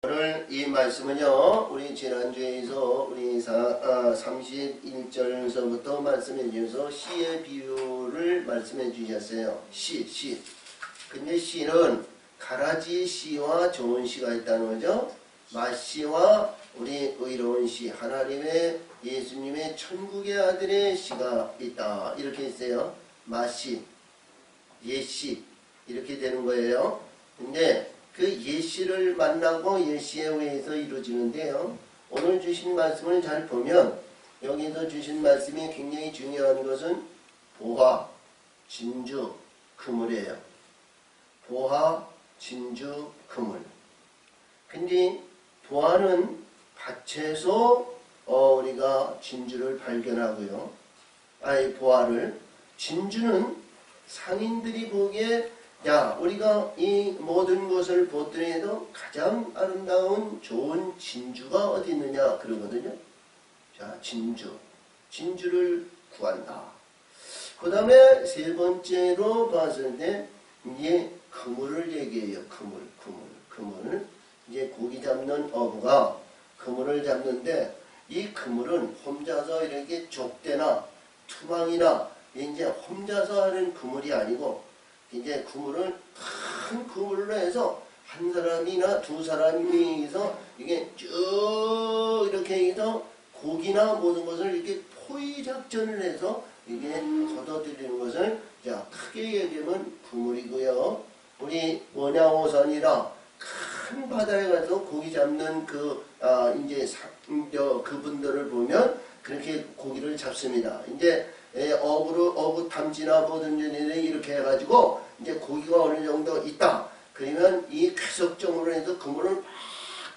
오늘 이 말씀은요, 우리 지난주에서 우리 31절서부터 말씀해 주셔서 씨의 비유를 말씀해 주셨어요. 씨. 근데 씨는 가라지 씨와 좋은 씨가 있다는 거죠. 맛씨와 우리 의로운 씨, 하나님의 예수님의 천국의 아들의 씨가 있다. 이렇게 있어요. 맛씨, 예씨 이렇게 되는 거예요. 근데 그 예씨를 만나고 예씨에 의해서 이루어지는데요. 오늘 주신 말씀을 잘 보면 여기서 주신 말씀이 굉장히 중요한 것은 보화, 진주, 그물이에요. 보화, 진주, 그물. 근데 보화는 밭에서 우리가 진주를 발견하고요. 보화를. 진주는 상인들이 보기에 우리가 이 모든 것을 보더라도 가장 아름다운 좋은 진주가 어디 있느냐 그러거든요. 자, 진주를 구한다. 그 다음에 세 번째로 봤을 때 이제 그물을 얘기해요. 그물. 이제 고기 잡는 어부가 그물을 잡는데 이 그물은 혼자서 이렇게 족대나 투망이나 이제 혼자서 하는 그물이 아니고 이제 그물을 큰 그물로 해서 한 사람이나 두 사람이 해서 이게 쭉 이렇게 해서 고기나 모든 것을 이렇게 포위 작전을 해서 이게 걷어들이는 것을 크게 얘기하면 그물이고요. 우리 원양어선이라 큰 바다에 가서 고기 잡는 그분들을 보면 그렇게 고기를 잡습니다. 이제 어부 탐지나 보든 전에 이렇게 해가지고 이제 고기가 어느 정도 있다. 그러면 이 쾌속정으로 해서 그물을 막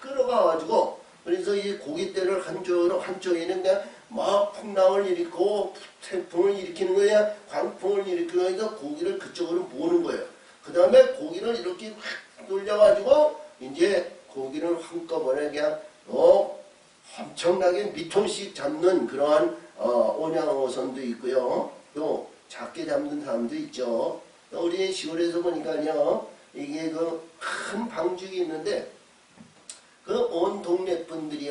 끌어가가지고 그래서 이 고깃대를 한쪽에는 그냥 막 풍랑을 일으키고 태풍을 일으키는 거야. 광풍을 일으키고 해서 고기를 그쪽으로 모으는 거예요. 그 다음에 고기를 이렇게 확 돌려가지고 이제 고기를 한꺼번에 그냥 엄청나게 미톤씩 잡는 그러한 온양어선도 있고요. 또 작게 잡는 사람도 있죠. 우리 시골에서 보니까요, 이게 그 큰 방죽이 있는데 그 온 동네 분들이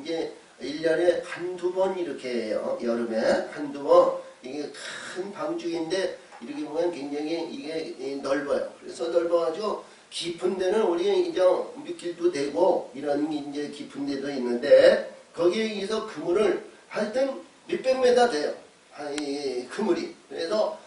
이제 1년에 한두 번 이렇게 해요. 여름에 한두 번. 이게 큰 방죽인데 이렇게 보면 굉장히 이게 넓어요. 그래서 넓어가지고 깊은 데는 우리 이제 밑길도 되고 이런 이제 깊은 데도 있는데 거기에서 그물을 하여튼 몇백 메다 돼요. 그물이. 그래서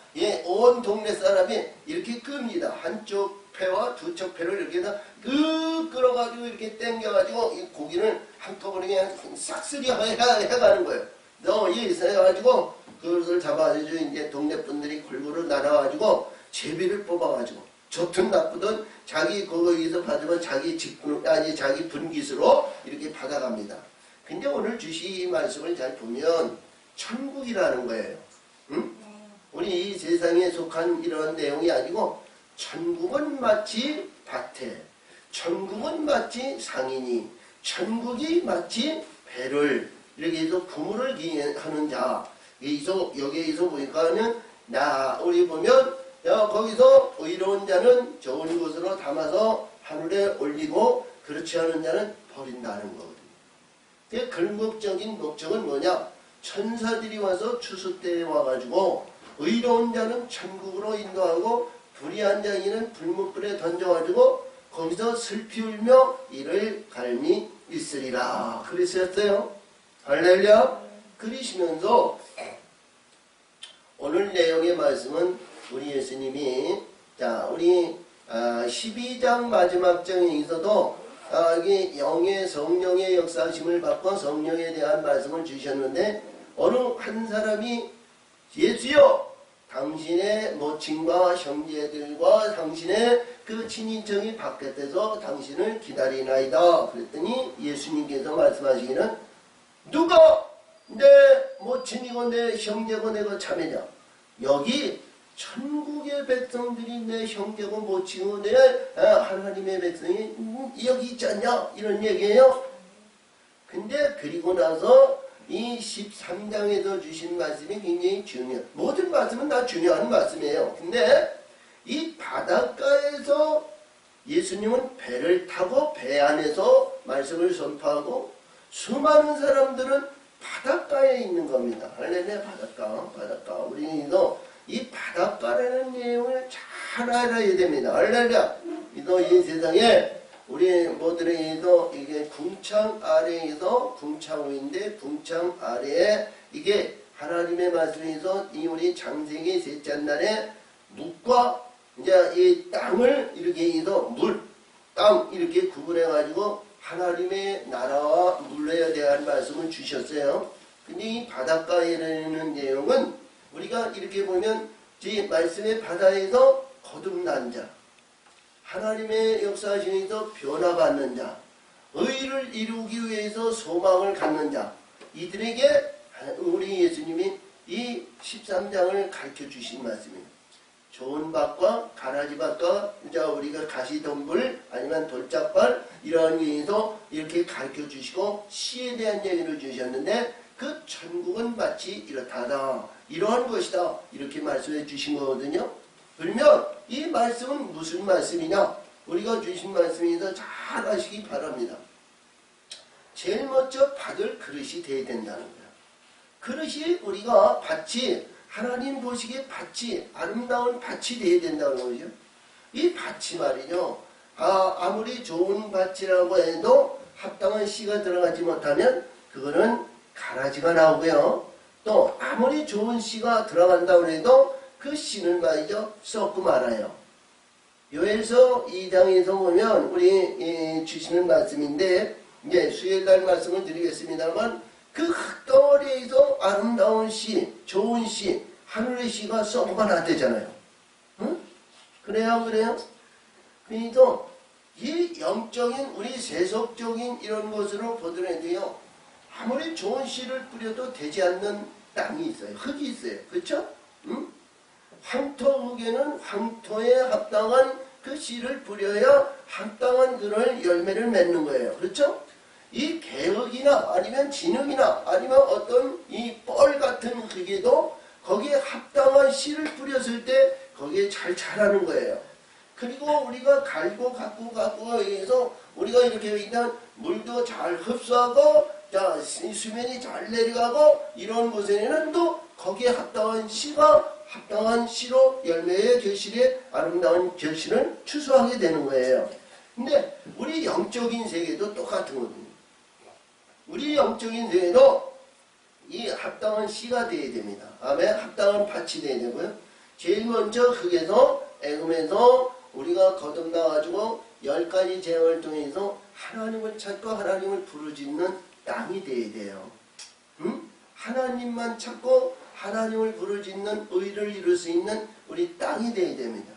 온 동네 사람이 이렇게 끕니다. 한쪽 패와 두쪽 패를 이렇게 해서 끌어가지고 이렇게 당겨가지고 이 고기를 한꺼번에 그냥 싹쓸이 해가는 거예요. 여기서 해가지고 그것을 잡아가지고 이제 동네 분들이 골고루 나눠가지고 제비를 뽑아가지고 좋든 나쁘든 자기 거기서 받으면 자기 분깃으로 이렇게 받아갑니다. 근데 오늘 주신 말씀을 잘 보면 천국이라는 거예요. 응? 우리 이 세상에 속한 이런 내용이 아니고 천국은 마치 밭에, 천국은 마치 상인이, 천국이 마치 배를 이렇게 해서 그물을 하는 자. 여기에서 보니까는 우리 보면 거기서 의로운 자는 좋은 곳으로 담아서 하늘에 올리고 그렇지 않은 자는 버린다는 거거든요. 근본적인 목적은 뭐냐? 천사들이 와서 추수 때에 와가지고 의로운 자는 천국으로 인도하고 불의한 자에는 불못불에 던져가지고 거기서 슬피 울며 이를 갈미 있으리라. 그랬었어요. 할렐루야. 그러시면서 오늘 내용의 말씀은 우리 예수님이 우리 12장 마지막 장에서도 이게 성령의 역사심을 받고 성령에 대한 말씀을 주셨는데 어느 한 사람이 예수여 당신의 모친과 형제들과 당신의 그 친인척이 바깥에서 당신을 기다리나이다. 그랬더니 예수님께서 말씀하시기는 누가 내 모친이고 내 형제고 내가 자매냐? 여기 천국의 백성들이 내 형제고 모친이고 내 하나님의 백성이 여기 있지 않냐? 이런 얘기예요. 근데 그리고 나서 이 13장에서 주신 말씀이 굉장히 중요해요. 모든 말씀은 다 중요한 말씀이에요. 근데 이 바닷가에서 예수님은 배를 타고 배 안에서 말씀을 선포하고 수많은 사람들은 바닷가에 있는 겁니다. 할렐루야. 바닷가. 우리도 이 바닷가라는 내용을 잘 알아야 됩니다. 할렐루야. 이 세상에 우리 모두들도 이게 궁창 아래에서 궁창 위인데 궁창 아래에 이게 하나님의 말씀에서 이 우리 창세기 셋째 날에 묵과 이제 이 땅을 이렇게 해서 땅 이렇게 구분해 가지고 하나님의 나라와 물러야 대한 말씀을 주셨어요. 근데 이 바닷가에라는 내용은 우리가 이렇게 보면 이 말씀의 바다에서 거듭난 자, 하나님의 역사하시면서 변화받는 자, 의를 이루기 위해서 소망을 갖는 자, 이들에게 우리 예수님이 이 13장을 가르쳐 주신 말씀입니다. 좋은 밭과 가라지 밭과 이제 우리가 가시덤불 아니면 돌짝발 이러한 위에서 이렇게 가르쳐 주시고 씨에 대한 얘기를 주셨는데 그 천국은 마치 이렇다 이러한 것이다 이렇게 말씀해 주신 거거든요. 그러면 이 말씀은 무슨 말씀이냐? 우리가 주신 말씀에서 잘 아시기 바랍니다. 제일 먼저 받을 그릇이 돼야 된다는 거예요. 그릇이 우리가 밭이 하나님 보시기에 밭이 아름다운 밭이 돼야 된다는 거죠. 이 밭이 말이죠. 아무리 좋은 밭이라고 해도 합당한 씨가 들어가지 못하면 그거는 가라지가 나오고요. 또 아무리 좋은 씨가 들어간다고 해도 그 씨는 말이죠. 썩고 말아요. 요엘서 2장에서 보면 우리 주시는 말씀인데 이제 수요일날 말씀을 드리겠습니다만 그 흙덩어리에서 아름다운 씨, 좋은 씨, 하늘의 씨가 썩어가 나대잖아요. 응? 그래요? 그래서 이 영적인 우리 세속적인 이런 것으로 보더라도요. 아무리 좋은 씨를 뿌려도 되지 않는 땅이 있어요. 흙이 있어요. 그렇죠? 응? 황토 흙에는 황토에 합당한 그 씨를 뿌려야 합당한 그런 열매를 맺는 거예요. 그렇죠? 이 개흙이나 아니면 진흙이나 아니면 어떤 이 뻘 같은 흙에도 거기에 합당한 씨를 뿌렸을 때 거기에 잘 자라는 거예요. 그리고 우리가 갈고 갖고 해서 우리가 이렇게 있는 물도 잘 흡수하고 자 수면이 잘 내려가고 이런 곳에는 또 거기에 합당한 씨가 합당한 씨로 열매의 결실에 아름다운 결실을 추수하게 되는 거예요. 근데 우리 영적인 세계도 똑같은 거거든요. 우리 영적인 세계도 이 합당한 씨가 되어야 됩니다. 아멘. 합당한 밭이 되어야 되고요. 제일 먼저 흙에서 애굽에서 우리가 거듭나가지고 10가지 재앙을 통해서 하나님을 찾고 하나님을 부르짖는 땅이 되어야 돼요. 하나님만 찾고 하나님을 부르짖는 의를 이룰 수 있는 우리 땅이 되어야 됩니다.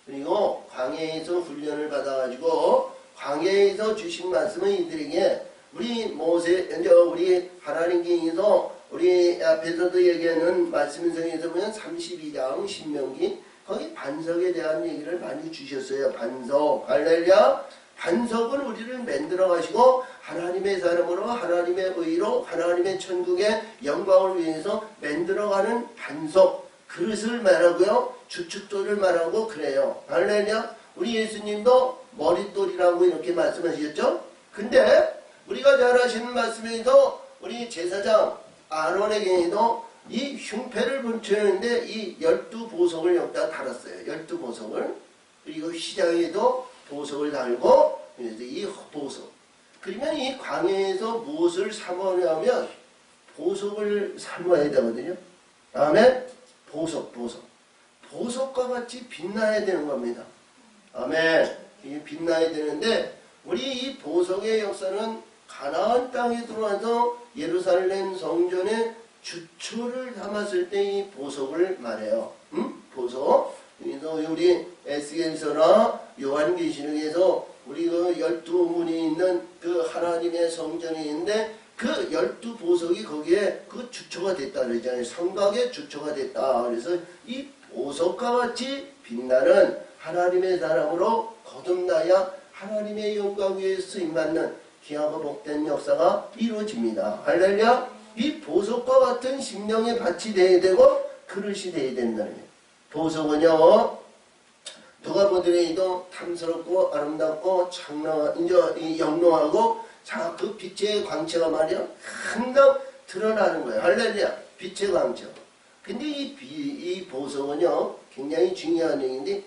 그리고 광야에서 훈련을 받아가지고 광야에서 주신 말씀은 이들에게 우리 모세, 이제 우리 하나님께서 우리 앞에서도 얘기하는 말씀에서 보면 32장 신명기 거기 반석에 대한 얘기를 많이 주셨어요. 반석. 할렐루야. 반석은 우리를 만들어 가시고 하나님의 사람으로 하나님의 의로 하나님의 천국의 영광을 위해서 만들어가는 반석 그릇을 말하고요. 주춧돌을 말하고 그래요. 할렐루야. 우리 예수님도 머릿돌이라고 이렇게 말씀하셨죠. 근데 우리가 잘 아시는 말씀에서 우리 제사장 아론에게도 이 흉패를 붙였는데 이 12보석을 여기다 달았어요. 12보석을. 그리고 시장에도 보석을 달고 그래서 이 보석. 그러면 이 광야에서 무엇을 삼으려면 보석을 삼아야 되거든요. 다음에 보석과 같이 빛나야 되는 겁니다. 아멘. 이게 빛나야 되는데 우리 이 보석의 역사는 가나안 땅에 들어와서 예루살렘 성전에 주초를 담았을 때 이 보석을 말해요. 보석. 그래서 우리 에스겔서나 요한계시록에서 우리 그 12문이 있는 그 하나님의 성전이 있는데 그 12보석이 거기에 그 주초가 됐다 그러잖아요. 성곽의 주초가 됐다. 그래서 이 보석과 같이 빛나는 하나님의 사람으로 거듭나야 하나님의 영광 위에 쓰임받는 귀하고 복된 역사가 이루어집니다. 할렐루야. 이 보석과 같은 심령의 밭이 되어야 되고 그릇이 되어야 된다는 거예요. 보석은요. 누가 보더라도 탐스럽고 아름답고 이제 영롱하고 자, 그 빛의 광채가 말이야 항상 드러나는 거예요. 할렐루야. 빛의 광채. 근데 이 보석은요 굉장히 중요한 얘기인데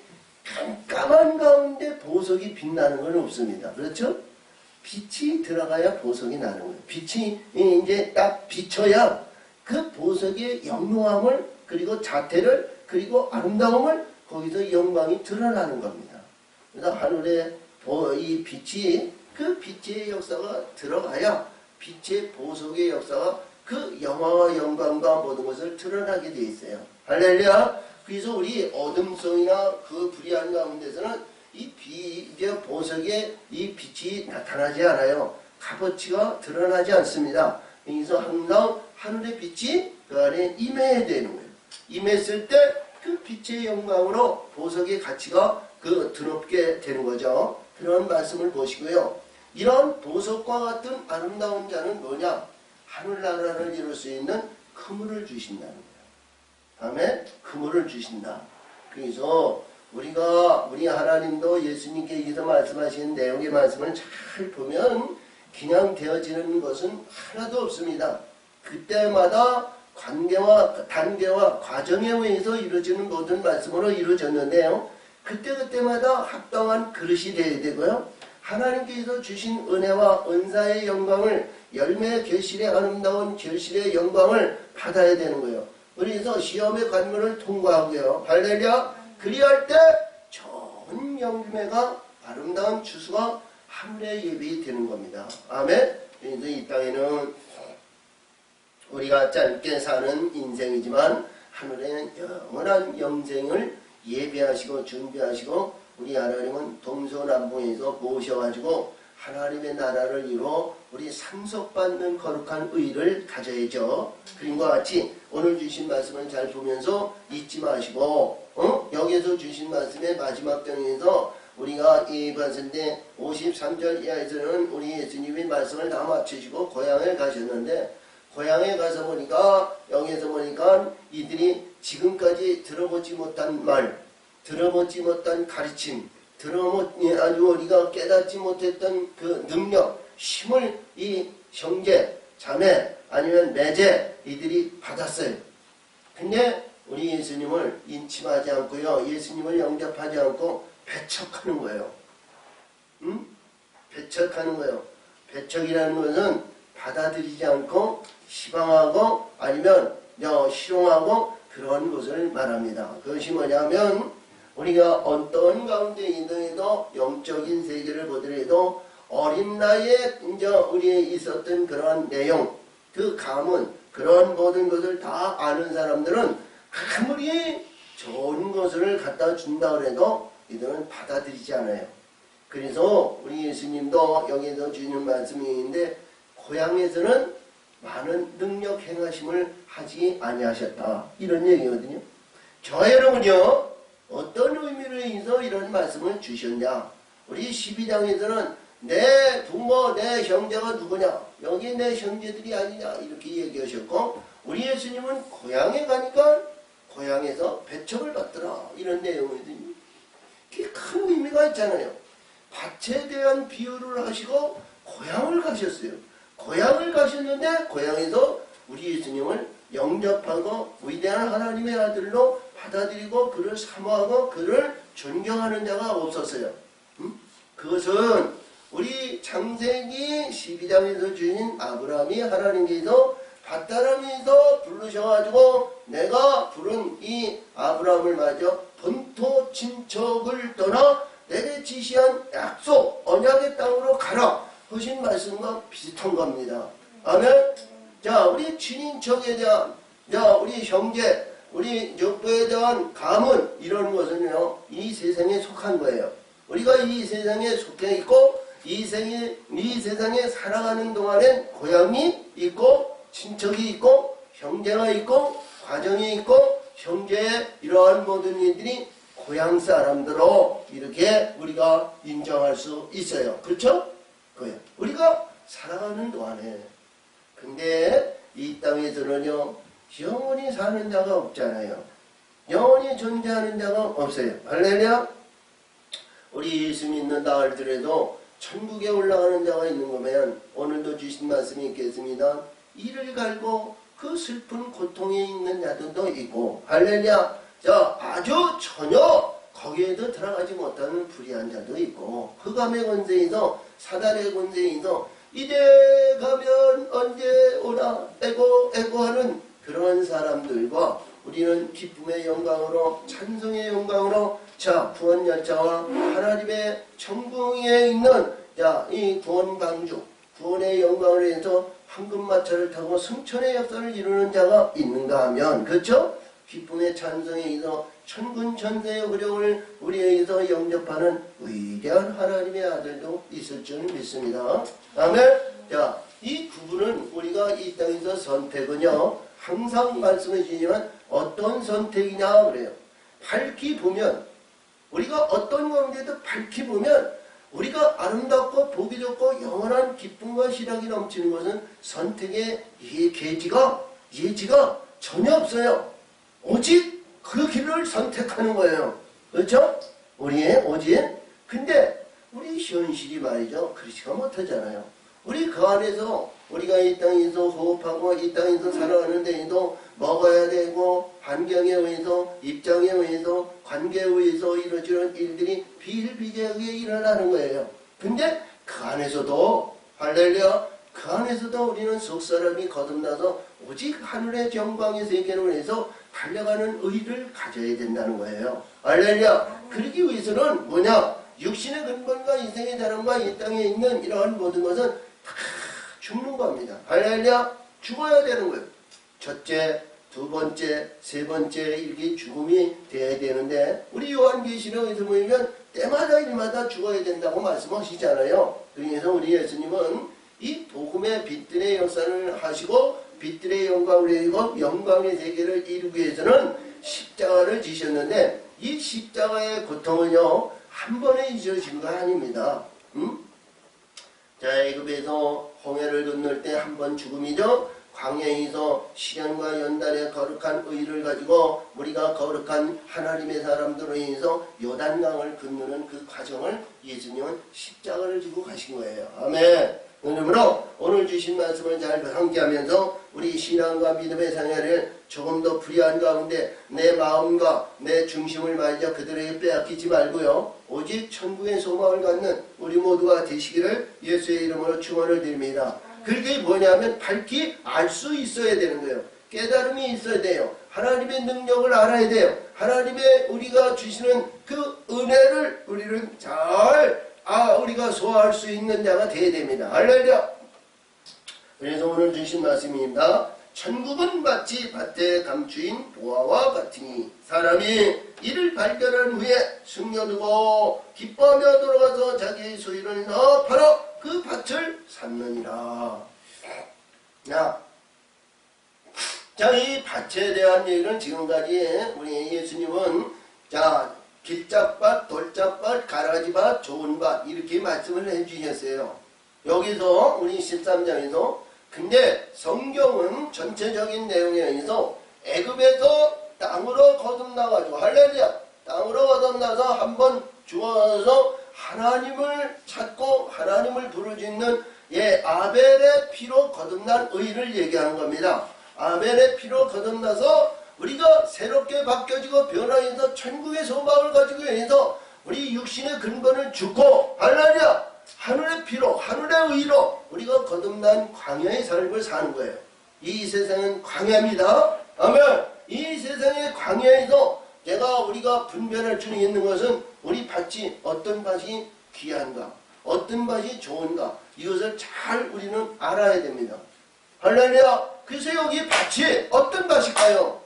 깜깜한 가운데 보석이 빛나는 건 없습니다. 그렇죠? 빛이 들어가야 보석이 나는 거예요. 빛이 이제 딱 비춰야 그 보석의 영롱함을 그리고 자태를 그리고 아름다움을 거기서 영광이 드러나는 겁니다. 그래서 하늘에 이 빛이 그 빛의 역사가 들어가야 빛의 보석의 역사가 그 영화와 영광과 모든 것을 드러나게 돼 있어요. 할렐루야. 그래서 우리 어둠 속이나 그 불의한 가운데서는 이제 보석의 이 빛이 나타나지 않아요. 값어치가 드러나지 않습니다. 그래서 항상 하늘의 빛이 그 안에 임해야 되는 거예요. 임했을 때 그 빛의 영광으로 보석의 가치가 드럽게 되는 거죠. 그런 말씀을 보시고요. 이런 보석과 같은 아름다운 자는 뭐냐? 하늘나라를 이룰 수 있는 그물을 주신다는 거예요. 다음에 그물을 주신다. 그래서 우리 하나님도 예수님께서 말씀하신 내용의 말씀을 잘 보면 그냥 되어지는 것은 하나도 없습니다. 그때마다 단계와 과정에 의해서 이루어지는 모든 말씀으로 이루어졌는데요. 그때마다 합당한 그릇이 되어야 되고요. 하나님께서 주신 은혜와 은사의 영광을 열매 결실의 아름다운 결실의 영광을 받아야 되는 거예요. 그래서 시험의 관문을 통과하고요. 할렐루야. 그리할 때 좋은 열매가 아름다운 주수가 하늘에 예비되는 겁니다. 아멘. 그래서 이 땅에는 우리가 짧게 사는 인생이지만 하늘에는 영원한 영생을 예비하시고 준비하시고 우리 하나님은 동서남북에서 모셔가지고 하나님의 나라를 이루어 우리 상속받는 거룩한 의를 가져야죠. 그림과 같이 오늘 주신 말씀을 잘 보면서 잊지 마시고 여기에서 주신 말씀의 마지막 장에서 우리가 이 봤을 53절 이하에서는 우리 예수님이 말씀을 다 마치시고 고향에 가셨는데 고향에 가서 보니까 여기에서 보니까 이들이 지금까지 들어보지 못한 말, 들어보지 못한 가르침, 아주 우리가 깨닫지 못했던 그 능력, 힘을 이 형제, 자매 아니면 매제 이들이 받았어요. 근데 우리 예수님을 인침하지 않고요. 예수님을 영접하지 않고 배척하는 거예요. 배척하는 거예요. 배척이라는 것은 받아들이지 않고 시방하고 아니면 실용하고 그런 것을 말합니다. 그것이 뭐냐면 우리가 어떤 가운데 있더라도 영적인 세계를 보더라도 어린 나이에 이제 우리에 있었던 그러한 내용, 그 가문, 그런 모든 것을 다 아는 사람들은 아무리 좋은 것을 갖다 준다 그래도 이들은 받아들이지 않아요. 그래서 우리 예수님도 여기서 주는 말씀이 있는데 고향에서는 많은 능력 행하심을 하지 아니하셨다. 이런 얘기거든요. 저 여러분요. 어떤 의미로 인해서 이런 말씀을 주셨냐. 우리 12장에서는 내 부모, 내 형제가 누구냐. 여기 내 형제들이 아니냐. 이렇게 얘기하셨고 우리 예수님은 고향에 가니까 고향에서 배척을 받더라. 이런 내용이거든요. 그게 큰 의미가 있잖아요. 밭에 대한 비유를 하시고 고향을 가셨어요. 고향을 가셨는데 고향에서 우리 예수님을 영접하고 위대한 하나님의 아들로 받아들이고 그를 사모하고 그를 존경하는 자가 없었어요. 그것은 우리 창세기 12장에서 주신 아브라함이 하나님께서 밭다람에서 부르셔가지고 내가 부른 이 아브라함을 맞아 본토 친척을 떠나 내게 지시한 약속 언약의 땅으로 가라 하신 말씀과 비슷한 겁니다. 아멘. 자, 우리 친인척에 대한, 자, 우리 형제, 우리 적부에 대한 가문 이런 것은요 이 세상에 속한 거예요. 우리가 이 세상에 속해 있고 이 세상에 살아가는 동안엔 고향이 있고 친척이 있고 형제가 있고 가정이 있고 형제의 이러한 모든 일들이 고향 사람들로 이렇게 우리가 인정할 수 있어요. 그렇죠? 우리가 살아가는 동안에 근데 이 땅에서는요 영원히 사는 자가 없잖아요. 영원히 존재하는 자가 없어요. 할렐루야. 우리 예수 믿는다 할지라도 천국에 올라가는 자가 있는 거면 오늘도 주신 말씀이 있겠습니다. 이를 갈고 그 슬픈 고통에 있는 자들도 있고 할렐루야. 자, 아주 전혀 거기에도 들어가지 못하는 불의한 자도 있고 흑암의 권세에서 사단의 권세에서 이래 가면 언제 오나 애고 하는 그런 사람들과 우리는 기쁨의 영광으로 찬송의 영광으로 자 구원 열차와 하나님의 천국에 있는 이 구원 방주 구원의 영광을 위해서 황금마차를 타고 승천의 역사를 이루는 자가 있는가 하면 그렇죠? 기쁨의 찬송에 있어 천군 천대의 의령을 우리에게서 영접하는 위대한 하나님의 아들도 있을 줄 믿습니다. 아멘. 자, 이 구분은 우리가 이 땅에서 선택은요 항상 말씀해 주지만 어떤 선택이냐 그래요. 밝히 보면 우리가 어떤 관계도 밝히 보면 우리가 아름답고 보기 좋고 영원한 기쁨과 희락이 넘치는 것은 선택의 예지가 전혀 없어요. 오직 그 길을 선택하는 거예요. 그렇죠? 우리의 오직. 근데 우리 현실이 말이죠. 그렇지가 못하잖아요. 우리 그 안에서 우리가 이 땅에서 호흡하고 이 땅에서 살아가는 데에도 먹어야 되고 환경에 의해서 입장에 의해서 관계에 의해서 이루어지는 일들이 비일비재하게 일어나는 거예요. 근데 그 안에서도 할렐루야 그 안에서도 우리는 속사람이 거듭나서 오직 하늘의 영광의 세계를 위해서 달려가는 의를 가져야 된다는 거예요. 할렐루야. 그러기 위해서는 뭐냐? 육신의 근본과 인생의 자랑과 이 땅에 있는 이러한 모든 것은 다 죽는 겁니다. 할렐루야. 죽어야 되는 거예요. 첫째, 두 번째, 세 번째 이렇게 죽음이 돼야 되는데 우리 요한계시록에서 보면 때마다 일마다 죽어야 된다고 말씀하시잖아요. 그래서 우리 예수님은 이 복음의 빛들의 역사를 하시고 빛들의 영광을 이루고 영광의 세계를 이루기 위해서는 십자가를 지셨는데 이 십자가의 고통은요 한 번에 잊어진 거 아닙니다. 자, 애굽에서 홍해를 건널 때 한 번 죽음이죠. 광야에서 시련과 연단의 거룩한 의를 가지고 우리가 거룩한 하나님의 사람들로 인해서 요단강을 건너는 그 과정을 예수님은 십자가를 지고 가신 거예요. 아멘. 그러므로 오늘 주신 말씀을 잘 함께하면서 우리 신앙과 믿음의 생활을 조금 더 불의한 가운데 내 마음과 내 중심을 말이죠 그들에게 빼앗기지 말고요 오직 천국의 소망을 갖는 우리 모두가 되시기를 예수의 이름으로 축원을 드립니다. 그게 뭐냐면 밝히 알 수 있어야 되는 거예요. 깨달음이 있어야 돼요. 하나님의 능력을 알아야 돼요. 하나님의 우리가 주시는 그 은혜를 우리는 잘 우리가 소화할 수 있는 자가 되어야 됩니다. 할렐루야. 그래서 오늘 주신 말씀입니다. 천국은 마치 밭에 감추인 보화와 같으니 사람이 이를 발견한 후에 숨겨두고 기뻐하며 돌아가서 자기의 소유를 넣어 팔아 그 밭을 샀느니라. 자, 이 밭에 대한 얘기는 지금까지 우리 예수님은 길짝밭, 돌짝밭, 가라지밭, 좋은 밭 이렇게 말씀을 해주셨어요. 여기서 우리 13장에서 근데 성경은 전체적인 내용에 의해서 애굽에서 땅으로 거듭나가지고 할렐루야 땅으로 거듭나서 한번 죽어서 하나님을 찾고 하나님을 부르짖는 아벨의 피로 거듭난 의를 얘기하는 겁니다. 아벨의 피로 거듭나서 우리가 새롭게 바뀌어지고 변화해서 천국의 소망을 가지고 해서 우리 육신의 근본을 죽고 할렐루야 하늘의 피로 하늘의 의로 우리가 거듭난 광야의 삶을 사는 거예요. 이 세상은 광야입니다. 아멘. 이 세상의 광야에서 우리가 분별할 수 있는 것은 우리 밭이 어떤 밭이 귀한가 어떤 밭이 좋은가 이것을 잘 우리는 알아야 됩니다. 할렐루야. 그래서 여기 밭이 어떤 밭일까요?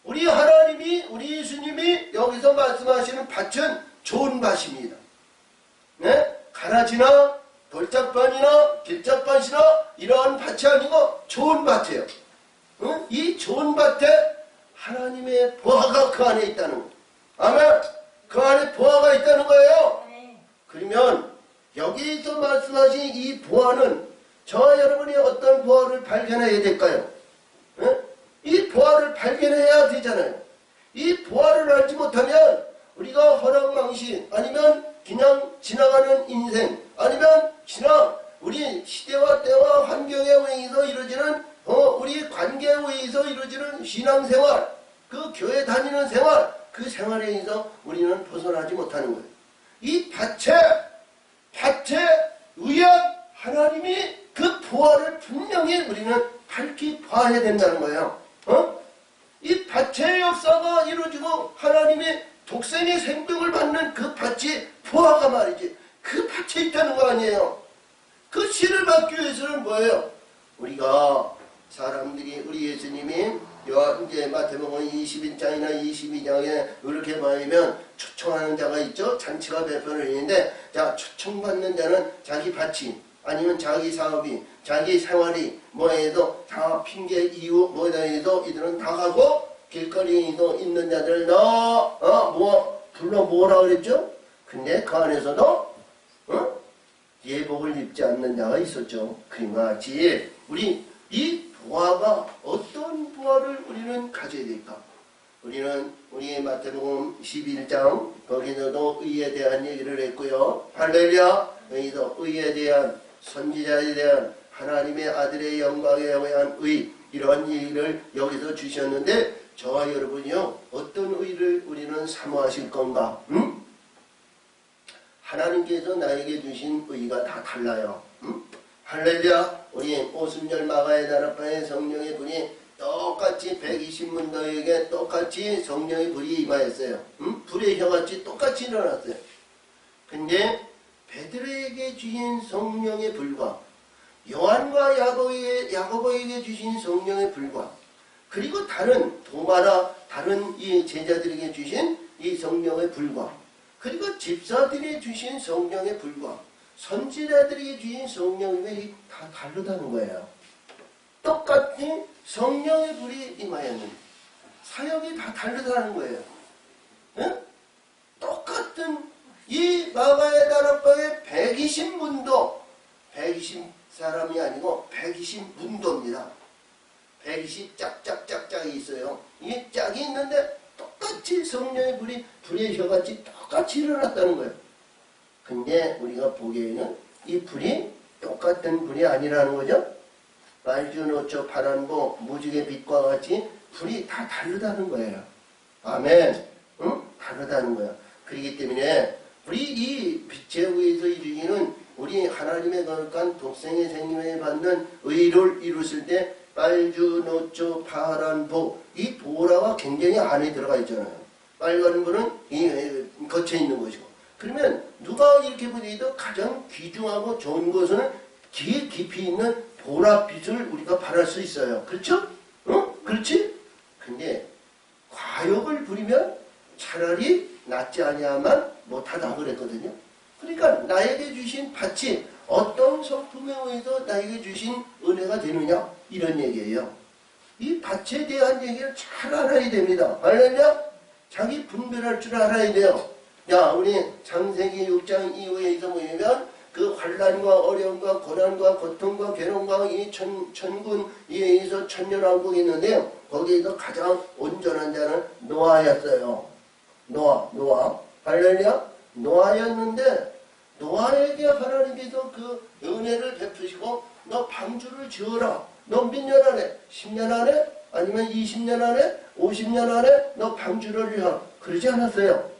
우리 하나님이 우리 예수님이 여기서 말씀하시는 밭은 좋은 밭입니다. 네? 가라지나 돌짝밭이나 길짝밭이나 이러한 밭이 아니고 좋은 밭이에요. 이 좋은 밭에 하나님의 보화가 그 안에 있다는 거예요. 아멘. 그 안에 보화가 있다는 거예요. 그러면 여기서 말씀하신 이 보화는 저와 여러분이 어떤 보화를 발견해야 될까요? 이 보화를 발견해야 되잖아요. 이 보화를 알지 못하면 우리가 허락망신 아니면 그냥 지나가는 인생 아니면 우리 시대와 때와 환경에 의해서 이루어지는 우리 관계에 의해서 이루어지는 신앙생활, 그 교회 다니는 생활, 그 생활에 의해서 우리는 벗어나지 못하는 거예요. 이 밭에 의한 하나님이 그 부활을 분명히 우리는 밝히 봐야 된다는 거예요. 이 밭의 역사가 이루어지고 하나님이 독생의 생명을 받는 그 밭이 부활가 말이지. 그 밭에 있다는 거 아니에요. 그 씨를 받기 위해서는 뭐예요? 우리가 사람들이 우리 예수님이 이제 마태복음 21장이나 22장에 이렇게 보면 초청하는 자가 있죠. 잔치가 배편을 있는데 자 초청받는 자는 자기 밭이 아니면 자기 사업이 자기 생활이 뭐해도 다 핑계 이유 뭐다 해도 이들은 다 가고 길거리에도 있는 자들 불러 뭐라 그랬죠? 근데 그 안에서도 예복을 입지 않는 자가 있었죠. 그같이 우리 이 부활가 어떤 부활을 우리는 가져야 될까? 우리는 우리 마태복음 11장 거기서도 의에 대한 얘기를 했고요. 할렐루야. 여기서 의에 대한 선지자에 대한 하나님의 아들의 영광에 의한 의 이러한 얘기를 여기서 주셨는데 저와 여러분이요 어떤 의를 우리는 사모하실 건가? 하나님께서 나에게 주신 의가 다 달라요. 할렐루야. 우리 오순절 마가의 다락방의 성령의 불이 똑같이 120문도에게 똑같이 성령의 불이 임하였어요. 불의 혀같이 똑같이 일어났어요. 근데 베드로에게 주신 성령의 불과 요한과 야고보에게 주신 성령의 불과 그리고 다른 도마나 다른 이 제자들에게 주신 이 성령의 불과 그리고 집사들이 주신 성령의 불과 선지자들에게 주신 성령의 불이 다 다르다는 거예요. 똑같이 성령의 불이 임하였는데 사역이 다 다르다는 거예요. 응? 똑같은 이 마가의 다락방에 120문도 120사람이 아니고 120문도입니다. 120 짝짝짝짝이 있어요. 이게 짝이 있는데 똑같이 성령의 불의 혀같이 똑같이 일어났다는 거예요. 근데 우리가 보기에는 이 불이 똑같은 불이 아니라는 거죠. 말주노초 파란보 무지개 빛과 같이 불이 다 다르다는 거예요. 아멘. 응? 다르다는 거야. 그렇기 때문에 우리 이 빛에 의해서 이루기는 우리 하나님의 거룩한 독생의 생명을 받는 의를 이루었을 때 빨주, 노초, 파란, 보. 이 보라가 굉장히 안에 들어가 있잖아요. 빨간 불은 겉에 있는 것이고. 그러면 누가 이렇게 보더라도 가장 귀중하고 좋은 것은 귀에 깊이 있는 보랏빛을 우리가 바랄 수 있어요. 그렇죠? 그렇지? 근데 과욕을 부리면 차라리 낫지 아니하만 못하다 그랬거든요. 그러니까 나에게 주신 밭이 어떤 성품에 의해서 나에게 주신 은혜가 되느냐 이런 얘기예요. 이 밭에 대한 얘기를 잘 알아야 됩니다. 알겠냐? 자기 분별할 줄 알아야 돼요. 야, 우리 창세기 6장 이후에서 보면 그 환난과 어려움과 고난과 고통과 괴로움과 이 천군 이에 의해서 천년왕국이 있는데요. 거기에서 가장 온전한 자는 노아였어요. 노아. 할렐루야? 노아였는데 노아에게 하나님께서 그 은혜를 베푸시고 너 방주를 지어라. 너 몇 년 안에? 10년 안에? 아니면 20년 안에? 50년 안에? 너 방주를 지어라. 그러지 않았어요.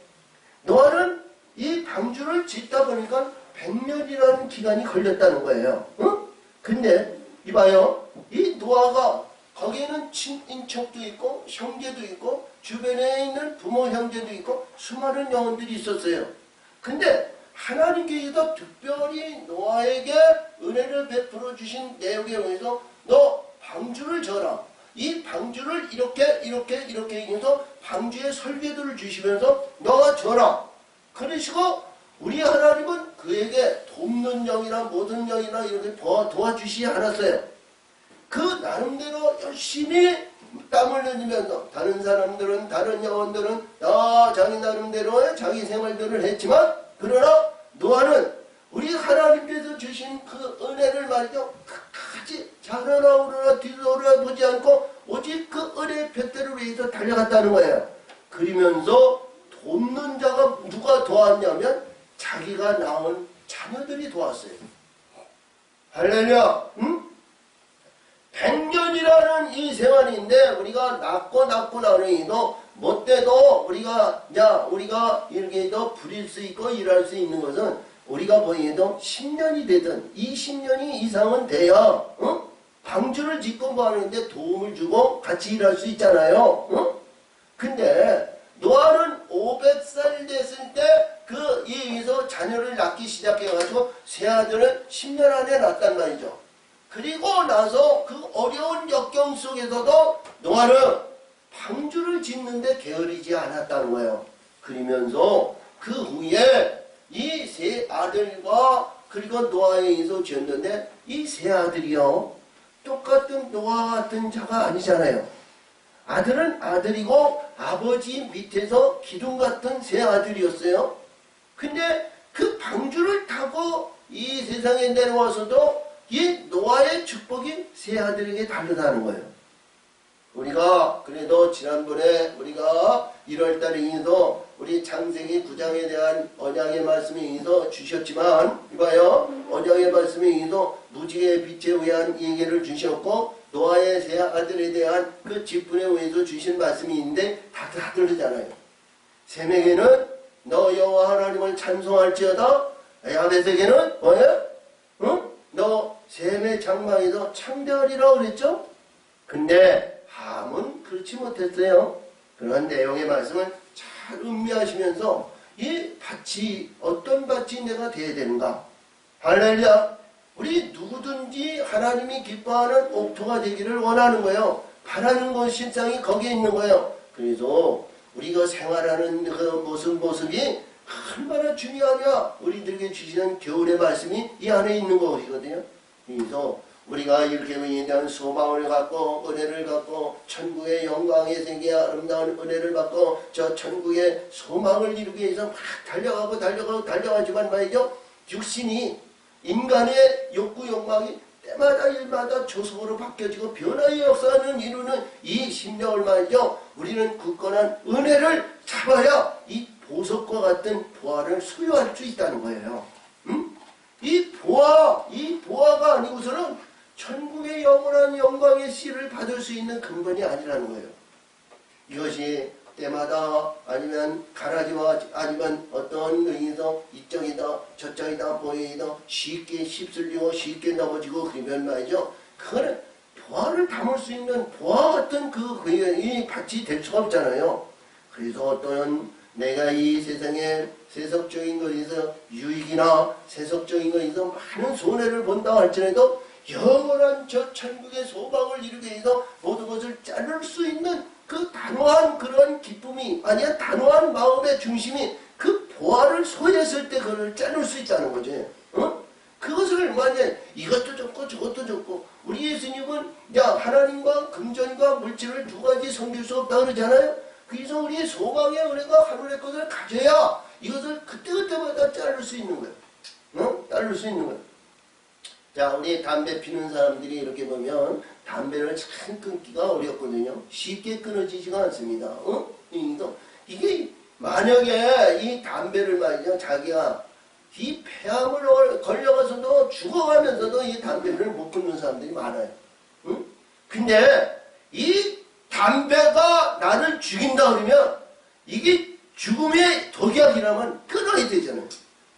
노아는 이 방주를 짓다 보니까 100년이라는 기간이 걸렸다는 거예요. 응? 근데 이봐요. 이 노아가 거기에는 친인척도 있고 형제도 있고 주변에 있는 부모 형제도 있고 수많은 영혼들이 있었어요. 근데 하나님께서 특별히 노아에게 은혜를 베풀어 주신 내용에 의해서 너 방주를 져라. 이 방주를 이렇게 해서 방주의 설계도를 주시면서 너가 져라. 그러시고 우리 하나님은 그에게 돕는 영이나 모든 영이나 이렇게 도와주시지 않았어요. 그 나름대로 열심히 땀을 흘리면서 다른 사람들은 다른 영혼들은 자기 나름대로의 자기 생활들을 했지만 그러나 노아는 우리 하나님께서 주신 그 은혜를 말이죠. 끝까지 자라나 오르나 뒤돌아보지 않고 오직 그 은혜의 뱃대를 위해서 달려갔다는 거예요. 그러면서 돕는 자가 누가 도왔냐면 자기가 낳은 자녀들이 도왔어요. 할렐루야. 응? 100년이라는 이 생활인데 우리가 낳고 나누기도 못돼도 우리가 이렇게 더 부릴 수 있고 일할 수 있는 것은 우리가 보기에도 10년이 되든 20년이 이상은 돼야 방주를 짓고 뭐 하는데 도움을 주고 같이 일할 수 있잖아요. 근데 노아는 500살 됐을 때 여기서 자녀를 낳기 시작해가지고 세 아들을 10년 안에 낳았단 말이죠. 그리고 나서 그 어려운 역경 속에서도 노아는 방주를 짓는데 게으르지 않았다는 거예요. 그러면서 그 후에 이 세 아들과 그리고 노아에 의해서 지었는데 이 세 아들이요. 똑같은 노아와 같은 자가 아니잖아요. 아들은 아들이고 아버지 밑에서 기둥 같은 세 아들이었어요. 근데 그 방주를 타고 이 세상에 내려와서도 이 노아의 축복이 세 아들에게 다르다는 거예요. 우리가 그래도 지난번에 우리가 1월달에 인해서 우리 창세기 9장에 대한 언약의 말씀에 의해서 주셨지만 이봐요. 언약의 말씀에 의해서 무지의 빛에 의한 얘기를 주셨고 노아의 세 아들에 대한 그 직분에 의해서 주신 말씀이 있는데 다 다르잖아요. 셈에게는 너 여호와 하나님을 찬송할지어다. 야벳에게는 뭐예요? 응? 너 셈의 장막에서 창대하리라 그랬죠? 근데 함은 그렇지 못했어요. 그런 내용의 말씀을 잘 음미하시면서 이 밭이 어떤 밭이 내가 돼야 되는가? 할렐루야. 우리 누구든지 하나님이 기뻐하는 옥토가 되기를 원하는 거예요. 바라는 것 실상이 거기에 있는 거예요. 그래서 우리가 생활하는 그 모습이 얼마나 중요하냐. 우리들에게 주시는 겨울의 말씀이 이 안에 있는 것이거든요. 그래서 우리가 이렇게 대한 소망을 갖고 은혜를 갖고 천국의 영광의 세계에 아름다운 은혜를 받고 저 천국의 소망을 이루기 위해서 막 달려가지만 말이죠. 육신이 인간의 욕구 욕망이 때마다 일마다 조속으로 바뀌어지고 변화의 역사는 이루는 이 심령을 말이죠. 우리는 굳건한 은혜를 잡아야 이 보석과 같은 보화를 소유할 수 있다는 거예요. 이 보화가 아니고서는 천국의 영원한 영광의 씨를 받을 수 있는 근본이 아니라는 거예요. 이것이 때마다 아니면 가라지와 아니면 어떤 의미에서 이쪽이다 저쪽이다 보이다 쉽게 휩쓸리고 쉽게 넘어지고 그러면 말이죠. 그거는 보화를 담을 수 있는 보화 같은 이 밭이 될 수가 없잖아요. 그래서 어떤 내가 이 세상에 세속적인 것에서 유익이나 세속적인 것에서 많은 손해를 본다 할지라도 영원한 저 천국의 소망을 이루기 위해서 모든 것을 자를 수 있는 그 단호한 그런 기쁨이 아니야 단호한 마음의 중심이 그 보화를 소유했을 때 그걸 자를 수 있다는 거지. 그것을 만약 이것도 좋고 저것도 좋고 우리 예수님은 하나님과 금전과 물질을 두 가지 섬길 수 없다 그러잖아요. 그래서 우리의 소망의 은혜가 하늘의 것을 가져야 이것을 그때그때마다 자를 수 있는 거예요. 자를 수 있는 거예요. 자, 우리 담배 피는 사람들이 이렇게 보면 담배를 참 끊기가 어렵거든요. 쉽게 끊어지지가 않습니다. 이게 만약에 이 담배를 말이죠. 자기가 이 폐암을 걸려가서도 죽어가면서도 이 담배를 못 끊는 사람들이 많아요. 근데 이 담배가 나를 죽인다 그러면 이게 죽음의 독약이라면 끊어야 되잖아요.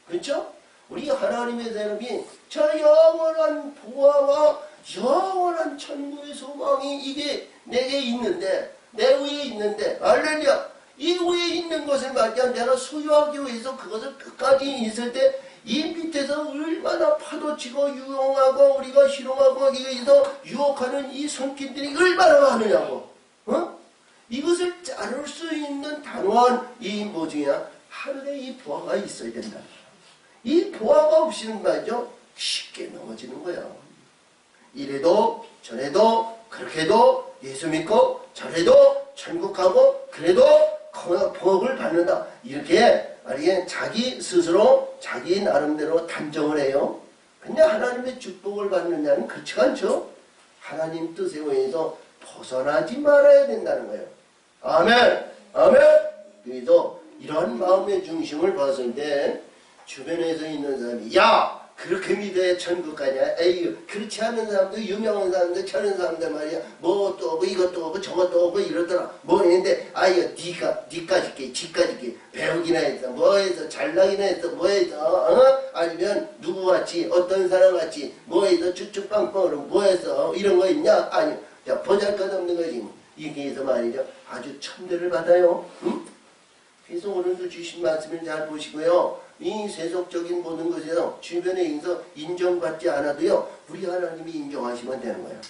그렇죠? 우리 하나님의 사람이 저 영원한 보화와 영원한 천국의 소망이 이게 내게 있는데 내 위에 있는데 할렐루야 이 위에 있는 것을 말이야 내가 소유하기 위해서 그것을 끝까지 있을 때 이 밑에서 얼마나 파도치고 유용하고 우리가 희롱하고 하기 위해서 유혹하는 이 손길들이 얼마나 많으냐고. 이것을 자를 수 있는 단호한 이 뭐지냐 하늘에 이 보화가 있어야 된다. 이 보화가 없이는 말이죠 쉽게 넘어지는 거야. 이래도 저래도 그렇게도 예수 믿고 저래도 천국 가고 그래도 복을 받는다. 이렇게 자기 스스로 자기 나름대로 단정을 해요. 근데 하나님의 축복을 받느냐는 그렇지 않죠. 하나님 뜻에 의해서 벗어나지 말아야 된다는 거예요. 아멘. 아멘. 그래서 이런 마음의 중심을 봤을 때 주변에서 있는 사람이 야 그렇게 믿어야 천국 가냐? 에이 그렇지 않은 사람들 유명한 사람들 저런 사람들 말이야 뭐 또 오고 이것도 오고 저것도 오고 이러더라 뭐 했는데 아유 니까짓게 지까짓게 배우기나 했어 뭐 해서 잘나기나 했어 뭐 해서 아니면 누구같이 어떤 사람같이 뭐 해서 쭉쭉빵빵으로 뭐 해서 이런 거 있냐? 아니 자 보잘것없는 거지 이게 해서 말이죠 아주 천대를 받아요. 응? 그래서 오늘도 주신 말씀을 잘 보시고요. 이 세속적인 모든 것에서 주변에 있어 인정받지 않아도요. 우리 하나님이 인정하시면 되는 거예요.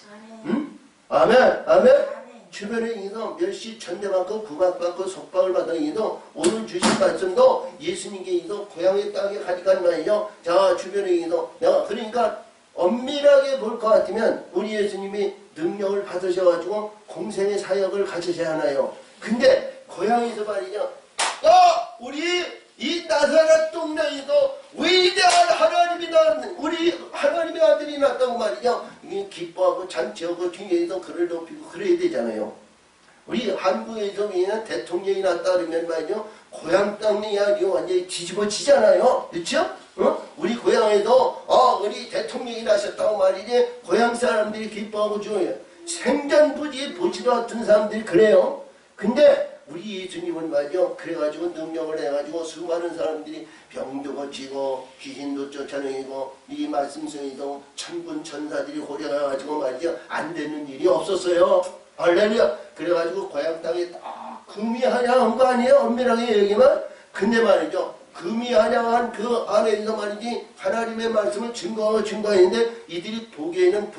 응? 아멘. 아멘. 주변에 있어 멸시 천대받고 구박받고 속박을 받아도 오늘 주신 말씀도 예수님께 있어 고향의 땅에 가니까 말이죠. 자 주변에 있어 그러니까 엄밀하게 볼 것 같으면 우리 예수님이 능력을 받으셔가지고 공생의 사역을 가지셔야 하나요. 근데 고향에서 말이죠. 우리 이 나사렛 동네에서 위대한 하나님이 낳은 우리 하나님의 아들이 낳았다고 말이죠. 이게 기뻐하고 잔치하고 뒤에서 글을 높이고 그래야 되잖아요. 우리 한국에서 그냥 대통령이 낳았다 그러면 말이죠. 고향 땅이 아니고 완전히 뒤집어지잖아요. 그렇죠? 우리 고향에도 우리 대통령이 나셨다고 말이지 고향 사람들이 기뻐하고 좋아요. 생전부지 보지도 않던 사람들이 그래요. 근데 우리 예수님은 말이죠. 그래가지고 능력을 해가지고 수많은 사람들이 병도 고치고 귀신도 쫓아내고 이 말씀 속에도 천군 천사들이 호령해가지고 말이죠. 안 되는 일이 없었어요. 할렐루야. 그래가지고 고향 땅에 딱 금이 한양한 거 아니에요? 엄밀하게 얘기만. 근데 말이죠. 금이 한양한 그 안에서 말이지 하나님의 말씀을 증거했는데 이들이 보기에는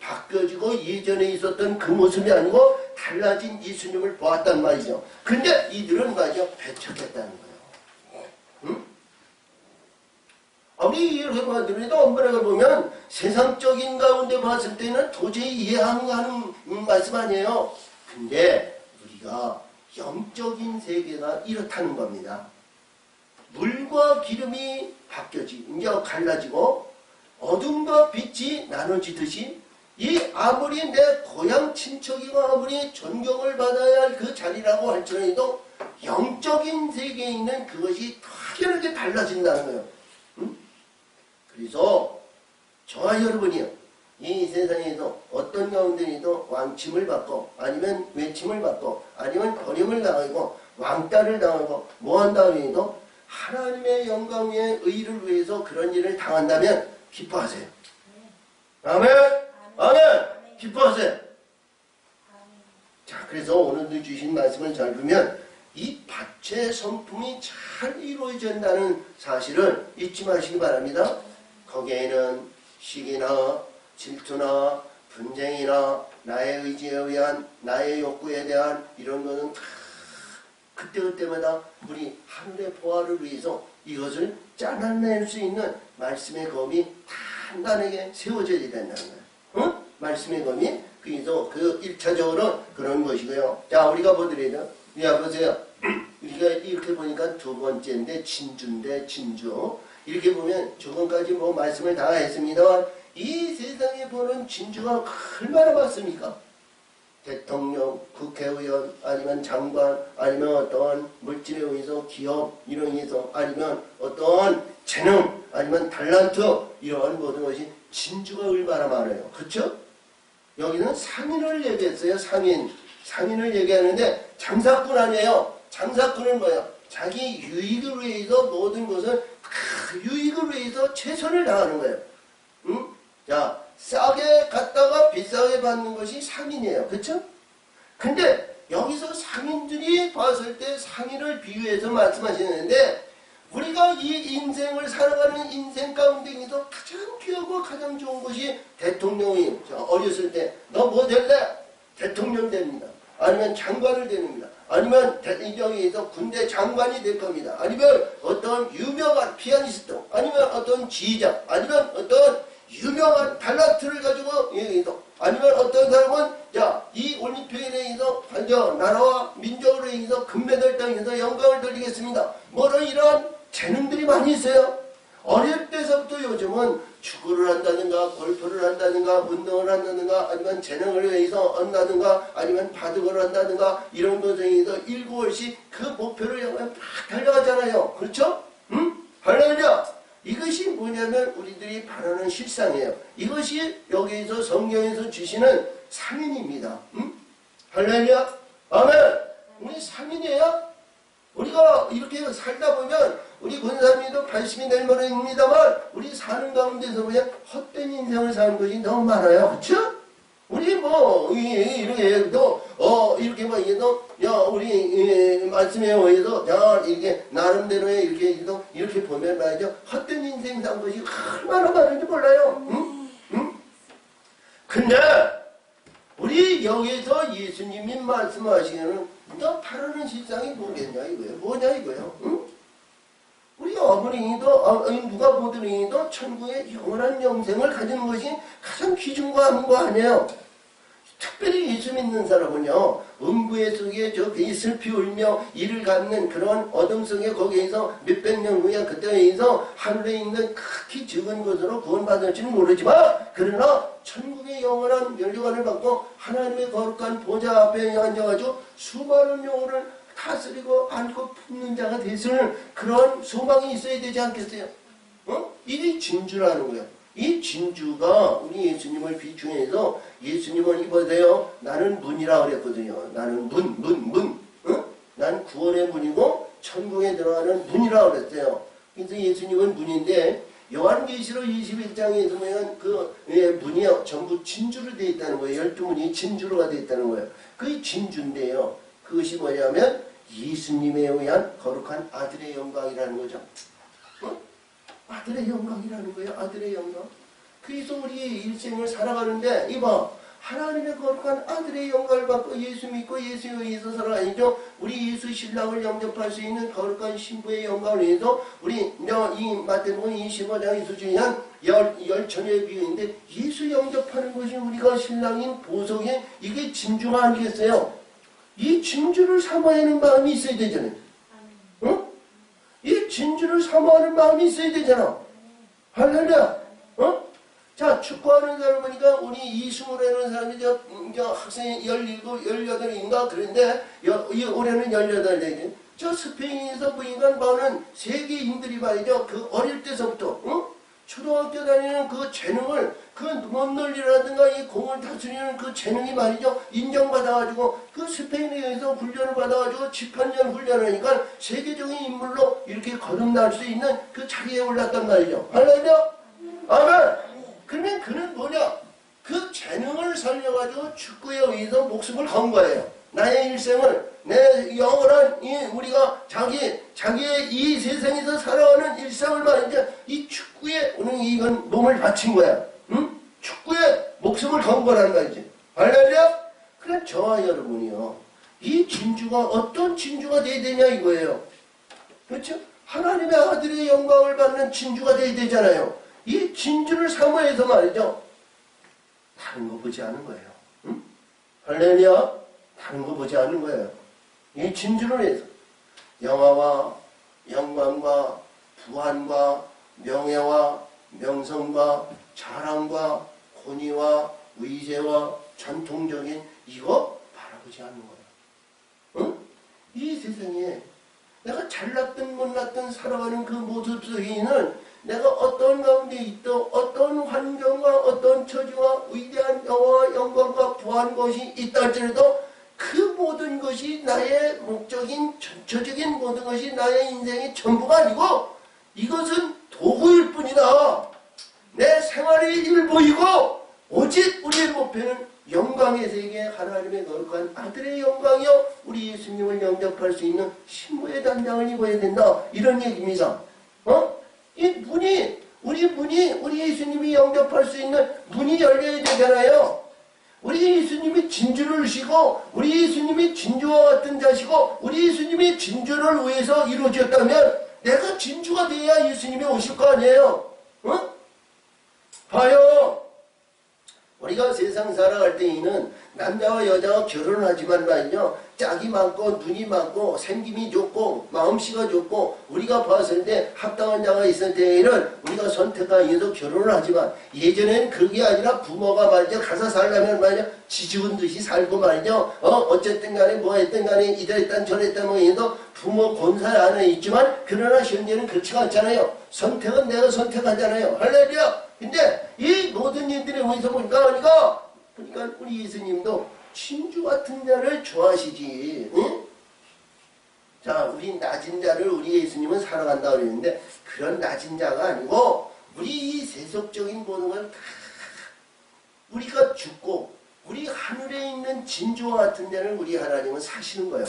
바뀌어지고 예전에 있었던 그 모습이 아니고 달라진 예수님을 보았단 말이죠. 근데 이들은 말이죠. 배척했다는 거예요. 응? 아무리 이렇게 봐도 엄밀하게 보면 세상적인 가운데 봤을 때는 도저히 이해하는 말씀 아니에요. 근데 우리가 영적인 세계가 이렇다는 겁니다. 물과 기름이 바뀌어지고 갈라지고 어둠과 빛이 나눠지듯이 이 아무리 내 고향 친척이고 아무리 존경을 받아야 할 그 자리라고 할지라도 영적인 세계에 있는 그것이 확연하게 달라진다는 거예요. 응? 그래서 저와 여러분이요. 이 세상에서 어떤 가운데에도 왕침을 받고 아니면 외침을 받고 아니면 버림을 당하고 왕따를 당하고 뭐한다 해도 하나님의 영광 위에 의를 위해서 그런 일을 당한다면 기뻐하세요. 아멘. 아멘. 기뻐하세요. 자, 그래서 오늘도 주신 말씀을 잘 보면 이 밭의 성품이 잘 이루어진다는 사실을 잊지 마시기 바랍니다. 거기에는 시기나 질투나 분쟁이나 나의 의지에 의한 나의 욕구에 대한 이런 것은 다 그때그때마다 우리 하늘의 보화를 위해서 이것을 짜내낼 수 있는 말씀의 검이 단단하게 세워져야 된다는 거예요. 응? 말씀의 검이 그래서 그 1차적으로 그런 것이고요. 자, 우리가 보더라도 보세요. 우리가 이렇게 보니까 두 번째인데 진주인데 진주. 이렇게 보면 조금까지 뭐 말씀을 다 했습니다만 이 세상에 보는 진주가 얼마나 많습니까? 대통령, 국회의원, 아니면 장관, 아니면 어떤 물질에 의해서 기업, 이런 의해서, 아니면 어떤 재능, 아니면 달란트, 이러한 모든 것이 진주가 얼마나 많아요. 그렇죠? 여기는 상인을 얘기했어요. 상인을 얘기하는데 장사꾼 아니에요. 장사꾼은 뭐예요? 자기 유익을 위해서 모든 것을 유익을 위해서 최선을 다하는 거예요. 응? 자, 싸게 갔다가 비싸게 받는 것이 상인이에요. 그렇죠? 근데 여기서 상인들이 봤을 때 상인을 비유해서 말씀하시는데 우리가 이 인생을 살아가는 인생 가운데에서 가장 귀하고 가장 좋은 것이 대통령이 어렸을 때 너 뭐 될래? 대통령 됩니다. 아니면 장관을 됩니다. 아니면 여기에서 군대 장관이 될 겁니다. 아니면 어떤 유명한 피아니스트, 아니면 어떤 지휘자, 아니면 어떤 유명한 달란트를 가지고 여기서 아니면 어떤 사람은 이 올림픽에 대해서 나라와 민족으로 인해서 금메달 따면서 영광을 돌리겠습니다. 뭐로 이런 재능들이 많이 있어요. 어릴 때서부터 요즘은 축구를 한다든가 골프를 한다든가 운동을 한다든가 아니면 재능을 위해서 한다든가 아니면 바둑을 한다든가 이런 것에 의해서 1, 9월씩 그 목표를 향해 막 달려가잖아요. 그렇죠? 응? 할렐루야. 이것이 뭐냐면 우리들이 바라는 실상이에요. 이것이 여기에서 성경에서 주시는 상인입니다. 응? 할렐루야. 아멘. 우리 상인이에요. 우리가 이렇게 살다 보면 우리 권사님도 80이 될 모양입니다만 우리 사는 가운데서 그냥 헛된 인생을 사는 것이 너무 많아요. 그렇죠? 우리 뭐 이렇게 이렇게 뭐 야 우리 말씀에 의해서 야 이렇게 나름대로의 이렇게 보면 말이죠. 헛된 인생 산 것이 얼마나 많은지 몰라요. 응? 응? 근데 우리 여기서 예수님이 말씀하시기는 너 바라는 실상이 뭐겠냐 이거예요. 뭐냐 이거예요. 응? 우리 어머니도 누가 보더니도 천국의 영원한 영생을 가지는 것이 가장 귀중과 하는 거 아니에요. 특별히 예수 믿는 사람은요, 음부의 속에 슬피 울며 이를 갖는 그런 어둠 속에 거기에서 몇백 년 후에 그때에서 하늘에 있는 극히 적은 것으로 구원받을지는 모르지만, 그러나 천국의 영원한 연료관을 받고 하나님의 거룩한 보좌 앞에 앉아가지고 수많은 영혼을 다스리고 안고 품는 자가 되시는 그런 소망이 있어야 되지 않겠어요? 이게 진주라는 거예요. 이 진주가 우리 예수님을 비추해서 예수님을 보세요. 나는 문이라 그랬거든요. 나는 문. 난 구원의 문이고 천국에 들어가는 문이라 그랬어요. 그래서 예수님은 문인데 요한계시록 21장에서 보면 그 문이요 전부 진주로 되어 있다는 거예요. 12문이 진주로가 되어 있다는 거예요. 그게 진주인데요. 그것이 뭐냐면 예수님에 의한 거룩한 아들의 영광이라는 거죠. 아들의 영광이라는 거예요. 아들의 영광. 그래서 우리 일생을 살아가는데 이봐 하나님의 거룩한 아들의 영광을 받고 예수 믿고 예수에 의해서 살아가니까 우리 예수 신랑을 영접할 수 있는 거룩한 신부의 영광을 위해서 우리 이 마태복음 25장에 수준한 열처녀의 비유인데 예수 영접하는 것이 우리가 신랑인 보석인 이게 진주가 아니겠어요? 이 진주를 사모하는 마음이 있어야 되잖아요. 응? 이 진주를 사모하는 마음이 있어야 되잖아. 할렐루야. 자, 축구하는 사람 보니까 우리 이승우라는 사람이 학생이 17, 18인가 그런데 올해는 18되게 저 스페인에서 보니까 많은 세계인들이 말이죠. 그 어릴 때서부터 초등학교 다니는 그 재능을 그 몸놀이라든가 이 공을 다스리는 그 재능이 말이죠. 인정받아가지고 그 스페인에서 훈련을 받아가지고 집한년 훈련을 하니까 세계적인 인물로 이렇게 거듭날 수 있는 그 자리에 올랐단 말이죠. 할렐루야. 아멘. 그러면 그는 뭐냐? 그 재능을 살려가지고 축구에 의해서 목숨을 건 거예요. 나의 일생을 내 영원한 우리가 자기의 이 세상에서 살아가는 일상을 말이죠. 이 축구에 오늘 이건 몸을 바친 거야. 응? 축구에 목숨을 건 거라는 말이지. 할렐루야? 그래 저와 여러분이요. 이 진주가 어떤 진주가 돼야 되냐 이거예요. 그렇죠? 하나님의 아들의 영광을 받는 진주가 돼야 되잖아요. 이 진주를 사모해서 말이죠. 다른 거 보지 않은 거예요. 응? 할렐루야? 다른 거 보지 않는 거예요. 이 진주를 해서 영화와 영광과 부한과 명예와 명성과 자랑과 권위와 의제와 전통적인 이거 바라보지 않는 거예요. 응? 이 세상에 내가 잘났든 못났든 살아가는 그 모습 속에는 내가 어떤 가운데 있든 어떤 환경과 어떤 처지와 위대한 영화와 영광과 부한 것이 있다 할지라도 그 모든 것이 나의 목적인 전처적인 모든 것이 나의 인생의 전부가 아니고 이것은 도구일 뿐이다. 내 생활의 일부이고 오직 우리의 목표는 영광의 세계 하나님의 거룩한 아들의 영광이요 우리 예수님을 영접할 수 있는 신부의 단장을 입어야 된다. 이런 얘기입니다. 이 문이 우리 예수님이 영접할 수 있는 문이 열려야 되잖아요. 우리 예수님이 진주를 쉬고 우리 예수님이 진주와 같은 자시고 우리 예수님이 진주를 위해서 이루어졌다면 내가 진주가 돼야 예수님이 오실 거 아니에요. 봐요. 우리가 세상 살아갈 때에는 남자와 여자가 결혼하지만 말이죠. 짝이 많고 눈이 많고 생김이 좋고 마음씨가 좋고 우리가 봤을 때 합당한 자가 있을 때에는 우리가 선택하기 위해서 결혼을 하지만 예전에는 그게 아니라 부모가 말이죠. 가서 살려면 말이죠. 지죽은 듯이 살고 말이죠. 어쨌든 간에 뭐 했든 간에 이랬단 저랬단 뭐 해도 부모 권세 안에 있지만 그러나 현재는 그렇지가 않잖아요. 선택은 내가 선택하잖아요. 할렐루야. 근데 이 모든 일들이 어디서 보니까 우리 예수님도 진주 같은 자를 좋아하시지. 응? 자, 우리 낮은 자를 우리 예수님은 사랑한다 그랬는데 그런 낮은 자가 아니고 우리 이 세속적인 모든 걸 다 우리가 죽고 우리 하늘에 있는 진주와 같은 자를 우리 하나님은 사시는 거예요.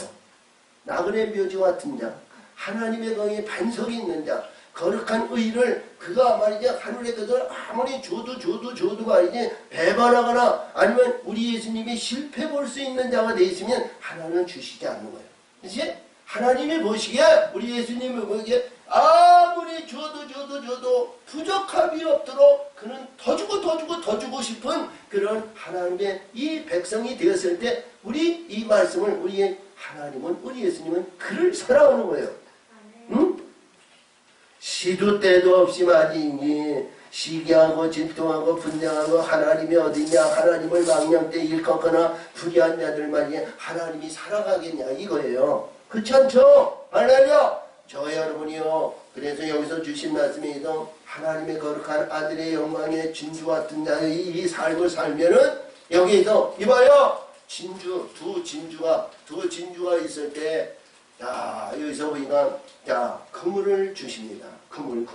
나그네 묘지와 같은 자, 하나님의 거기에 반석이 있는 자, 거룩한 의를 그가 말이죠. 하늘의 것을 아무리 줘도 말이지 배반하거나 아니면 우리 예수님이 실패 볼 수 있는 자가 돼 있으면 하나님은 주시지 않는 거예요. 그렇지? 하나님이 보시기에 우리 예수님이 보기에 아무리 줘도 부족함이 없도록 그는 더 주고 싶은 그런 하나님의 이 백성이 되었을 때 우리 이 말씀을 우리 하나님은 우리 예수님은 그를 사랑하는 거예요. 응? 시도 때도 없이 말이니 시기하고 질투하고 분쟁하고 하나님이 어디냐 하나님을 망령 때 일컫거나 불의한 자들 말이야 하나님이 살아가겠냐 이거예요. 그렇지 않죠? 할렐루야. 저 여러분이요. 그래서 여기서 주신 말씀에서 하나님의 거룩한 아들의 영광의 진주 같은 자의 이 삶을 살면은 여기서 이봐요. 두 진주가 있을 때 자, 여기서 보니까, 자, 그물을 주십니다. 그물.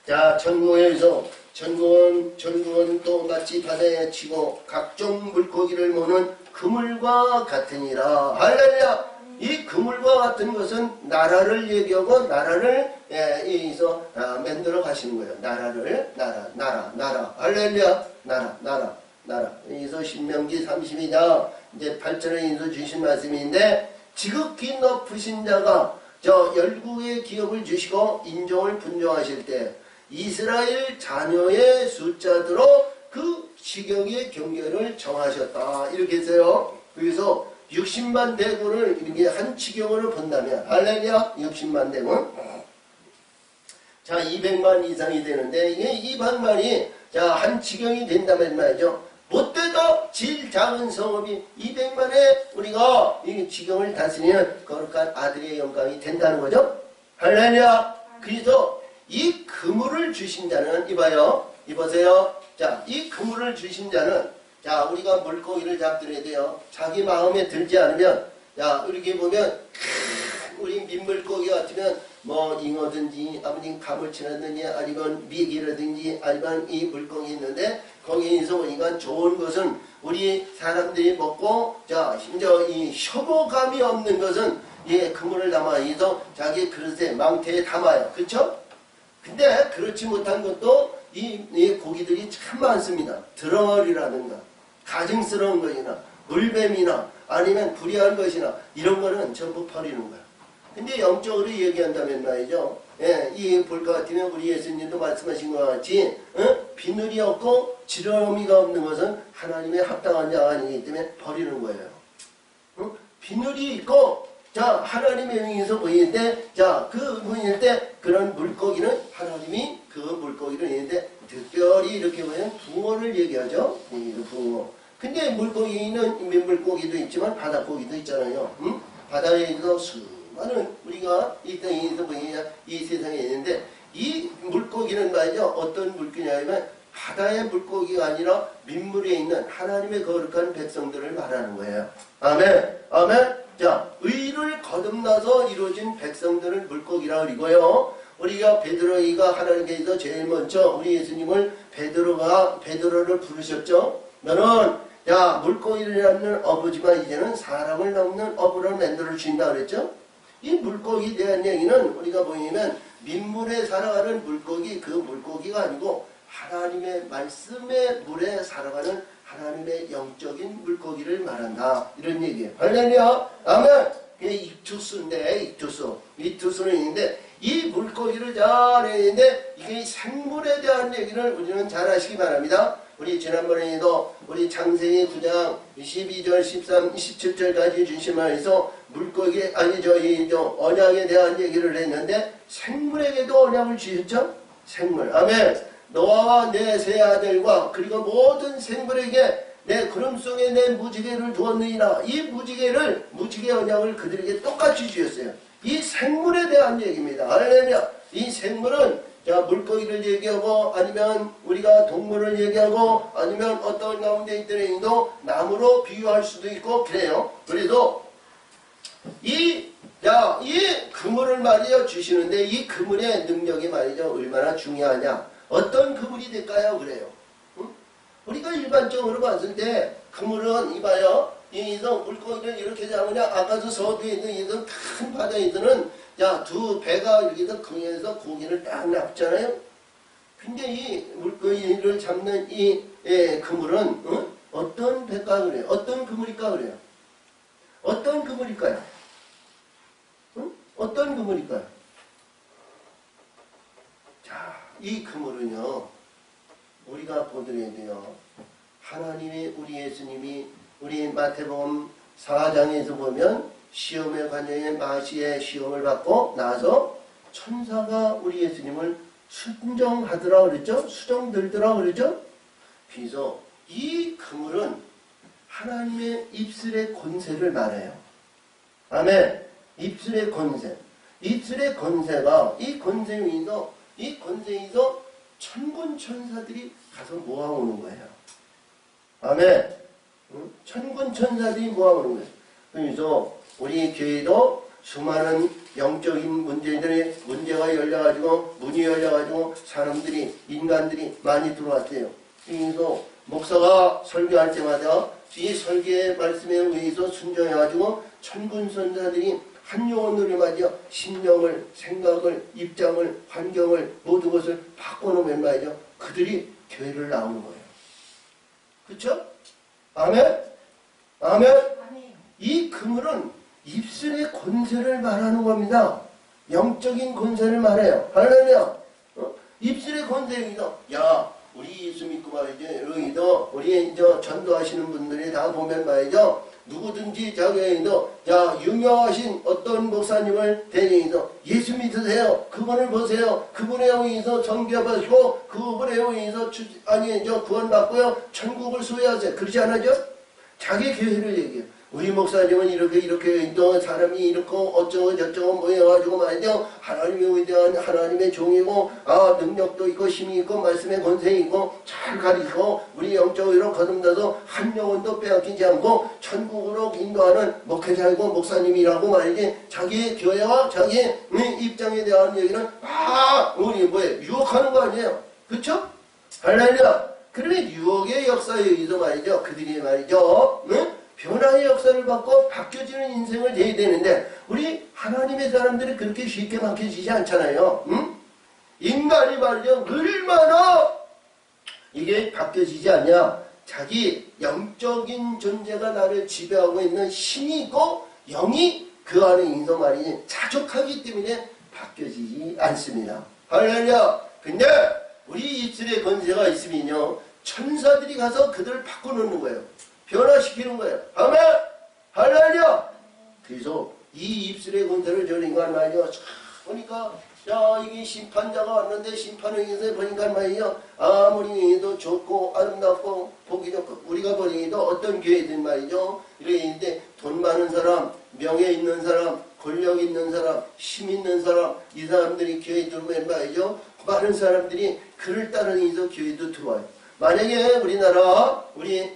자, 전구에서, 전구는 또 마치 바다에 치고 각종 물고기를 모는 그물과 같으니라. 할렐루야! 이 그물과 같은 것은 나라를 얘기하고 나라를 여기서 만들어 가시는 거예요. 나라. 할렐루야! 나라. 여기서 신명기 32장 이제 8절에 인도 주신 말씀인데 지극히 높으신 자가 저 열국의 기업을 주시고 인종을 분종하실 때 이스라엘 자녀의 숫자대로 그 지경의 경계를 정하셨다. 이렇게 했어요. 그래서 60만 대군을 이렇게 한 지경으로 본다면 할렐루야 60만 대군 자 200만 이상이 되는데 이게 200만이 자 한 지경이 된다면 말이죠. 못돼도 제일 작은 성읍이 200만에 우리가 이 지경을 다스리는 거룩한 아들의 영광이 된다는 거죠. 할렐루야. 그래서 이 그물을 주신 자는 이보세요. 자, 이 그물을 주신 자는 자 우리가 물고기를 잡더라도 돼요. 자기 마음에 들지 않으면 자 이렇게 보면 우리 민물고기 같으면 뭐 잉어든지 아버님 가물치라든지 아니면 미기라든지 아니면 이 물고기 있는데 거기에서 보니까 좋은 것은 우리 사람들이 먹고 자 심지어 이 혐오감이 없는 것은 예 그물을 담아서 자기 그릇에 망태에 담아요. 그렇죠? 근데 그렇지 못한 것도 이 고기들이 참 많습니다. 드렁어리라든가 가증스러운 것이나 물뱀이나 아니면 불의한 것이나 이런 거는 전부 버리는 거야. 근데 영적으로 얘기한다면 말이죠. 예, 이 볼 것 같으면 우리 예수님도 말씀하신 것 같이 비늘이 없고 지렁이가 없는 것은 하나님의 합당한 자가 아니기 때문에 버리는 거예요. 비늘이 있고 자 하나님의 의에서 보일 때 자 그 보일 때 그런 물고기는 하나님이 그 물고기를 얘기하는데 특별히 이렇게 보면 붕어를 얘기하죠. 붕어. 근데 물고기는 민물고기도 있지만 바닷고기도 있잖아요. 바다에서 수많은 우리가 이 땅에서 보이냐 이 세상에 있는데 이 물고기는 말이죠. 어떤 물고기냐면 바다의 물고기가 아니라 민물에 있는 하나님의 거룩한 백성들을 말하는 거예요. 아멘. 자, 의를 거듭나서 이루어진 백성들을 물고기라 그리고요. 우리가 베드로가 하나님께서 제일 먼저 우리 예수님을 베드로를 부르셨죠. 너는 야 물고기를 낳는 어부지만 이제는 사람을 낳는 어부를 만들어 주신다 그랬죠. 이 물고기에 대한 얘기는 우리가 보면 민물에 살아가는 물고기 그 물고기가 아니고 하나님의 말씀의 물에 살아가는 하나님의 영적인 물고기를 말한다. 이런 얘기예요. 할렐루야. 아멘. 이게 익투스인데 익투스는 있는데 이 물고기를 잘 해내는데 이게 생물에 대한 얘기를 우리는 잘 하시기 바랍니다. 우리 지난번에도 우리 창세기 9장 12절 13, 17절까지 주신 말에서 물고기 이 언약에 대한 얘기를 했는데 생물에게도 언약을 주셨죠. 생물. 아멘. 너와 내 세 아들과 그리고 모든 생물에게 내 구름 속에 내 무지개를 두었느니라. 이 무지개 언약을 그들에게 똑같이 주셨어요. 이 생물에 대한 얘기입니다. 할렐루야. 이 생물은 물고기를 얘기하고 아니면 우리가 동물을 얘기하고 아니면 어떤 가운데 있더라도 나무로 비유할 수도 있고 그래요. 그래도 이 그물을 말이죠 주시는데 이 그물의 능력이 말이죠 얼마나 중요하냐. 어떤 그물이 될까요? 그래요. 응? 우리가 일반적으로 봤을 때 그물은 이봐요. 여기서 물고기를 이렇게 잡으냐 아까도 서두에 있는 이런 큰 바다에서는 두 배가 여기서 그에서 고기를 딱 납잖아요. 근데 이 물고기를 잡는 이 그물은 어떤 배가 그래요? 어떤 그물일까 그래요? 어떤 그물일까요? 어떤 그물일까요? 자, 이 그물은요 우리가 보더라도요 하나님의 우리 예수님이 우리 마태복음 4장에서 보면 시험에 관련해 마시의 시험을 받고 나서 천사가 우리 예수님을 순정하더라 그랬죠? 수정들더라 그랬죠? 그래서 이 그물은 하나님의 입술의 권세를 말해요. 아멘. 입술의 권세. 입술의 권세가 이 권세에서 천군 천사들이 가서 모아오는 거예요. 아멘. 천군 천사들이 모아오는 거예요. 그래서 우리 교회도 수많은 영적인 문제가 열려가지고 문이 열려가지고 인간들이 많이 들어왔어요. 그래서 목사가 설교할 때마다 이 설교의 말씀에 의해서 순종해가지고 천군 천사들이 한 영혼으로 말이죠. 심령을, 생각을, 입장을, 환경을 모든 것을 바꿔놓으면 말이죠. 그들이 교회를 나오는 거예요. 그렇죠? 아멘? 아멘? 이 그물은 입술의 권세를 말하는 겁니다. 영적인 권세를 말해요. 할렐루야. 입술의 권세입니다. 우리 예수 믿고 말이죠. 우리 전도하시는 분들이 다 보면 말이죠. 누구든지 자기도 유명하신 어떤 목사님을 대리해서 예수 믿으세요. 그분을 보세요. 그분에 의해서 정결받으시고 그분에 의해서 구원받고요. 천국을 소유하세요. 그렇지 않아죠? 자기 교회를 얘기해요. 우리 목사님은 이렇게 사람이 이렇게 어쩌고 저쩌고 모여가지고 말이죠. 하나님에 대한 하나님의 종이고 능력도 있고 힘이 있고 말씀의 권세이 있고 잘 가리고 우리 영적으로 거듭나서 한 영혼도 빼앗기지 않고 천국으로 인도하는 목회자이고 목사님이라고 말이지. 자기 교회와 자기 입장에 대한 얘기는 우리 유혹하는 거 아니에요. 그쵸? 할렐루야. 그러면 유혹의 역사에 의해서 말이죠. 그들이 말이죠. 변화의 역사를 받고 바뀌어지는 인생을 해야 되는데 우리 하나님의 사람들이 그렇게 쉽게 바뀌어지지 않잖아요. 인간이 말이죠. 얼마나 이게 바뀌어지지 않냐. 자기 영적인 존재가 나를 지배하고 있는 힘이 있고 영이 그 안에 있어 말이지 자족하기 때문에 바뀌어지지 않습니다. 할렐루야. 근데 우리 입술에 권세가 있으면요. 천사들이 가서 그들을 바꿔놓는 거예요. 변화시키는 거예요. 아멘! 할렐루야! 그래서 이 입술의 권세를 저는 인간 말이요. 보니까 이게 심판자가 왔는데 심판을 위해서 보니까 말이요. 아무리 해도 좋고 아름답고 보기 좋고 우리가 보니까 어떤 교회든 말이죠. 이런데 돈 많은 사람, 명예 있는 사람, 권력 있는 사람, 힘 있는 사람 이 사람들이 교회에 들어오면 말이죠. 많은 사람들이 그를 따르면서 교회도 들어와요. 만약에 우리나라 우리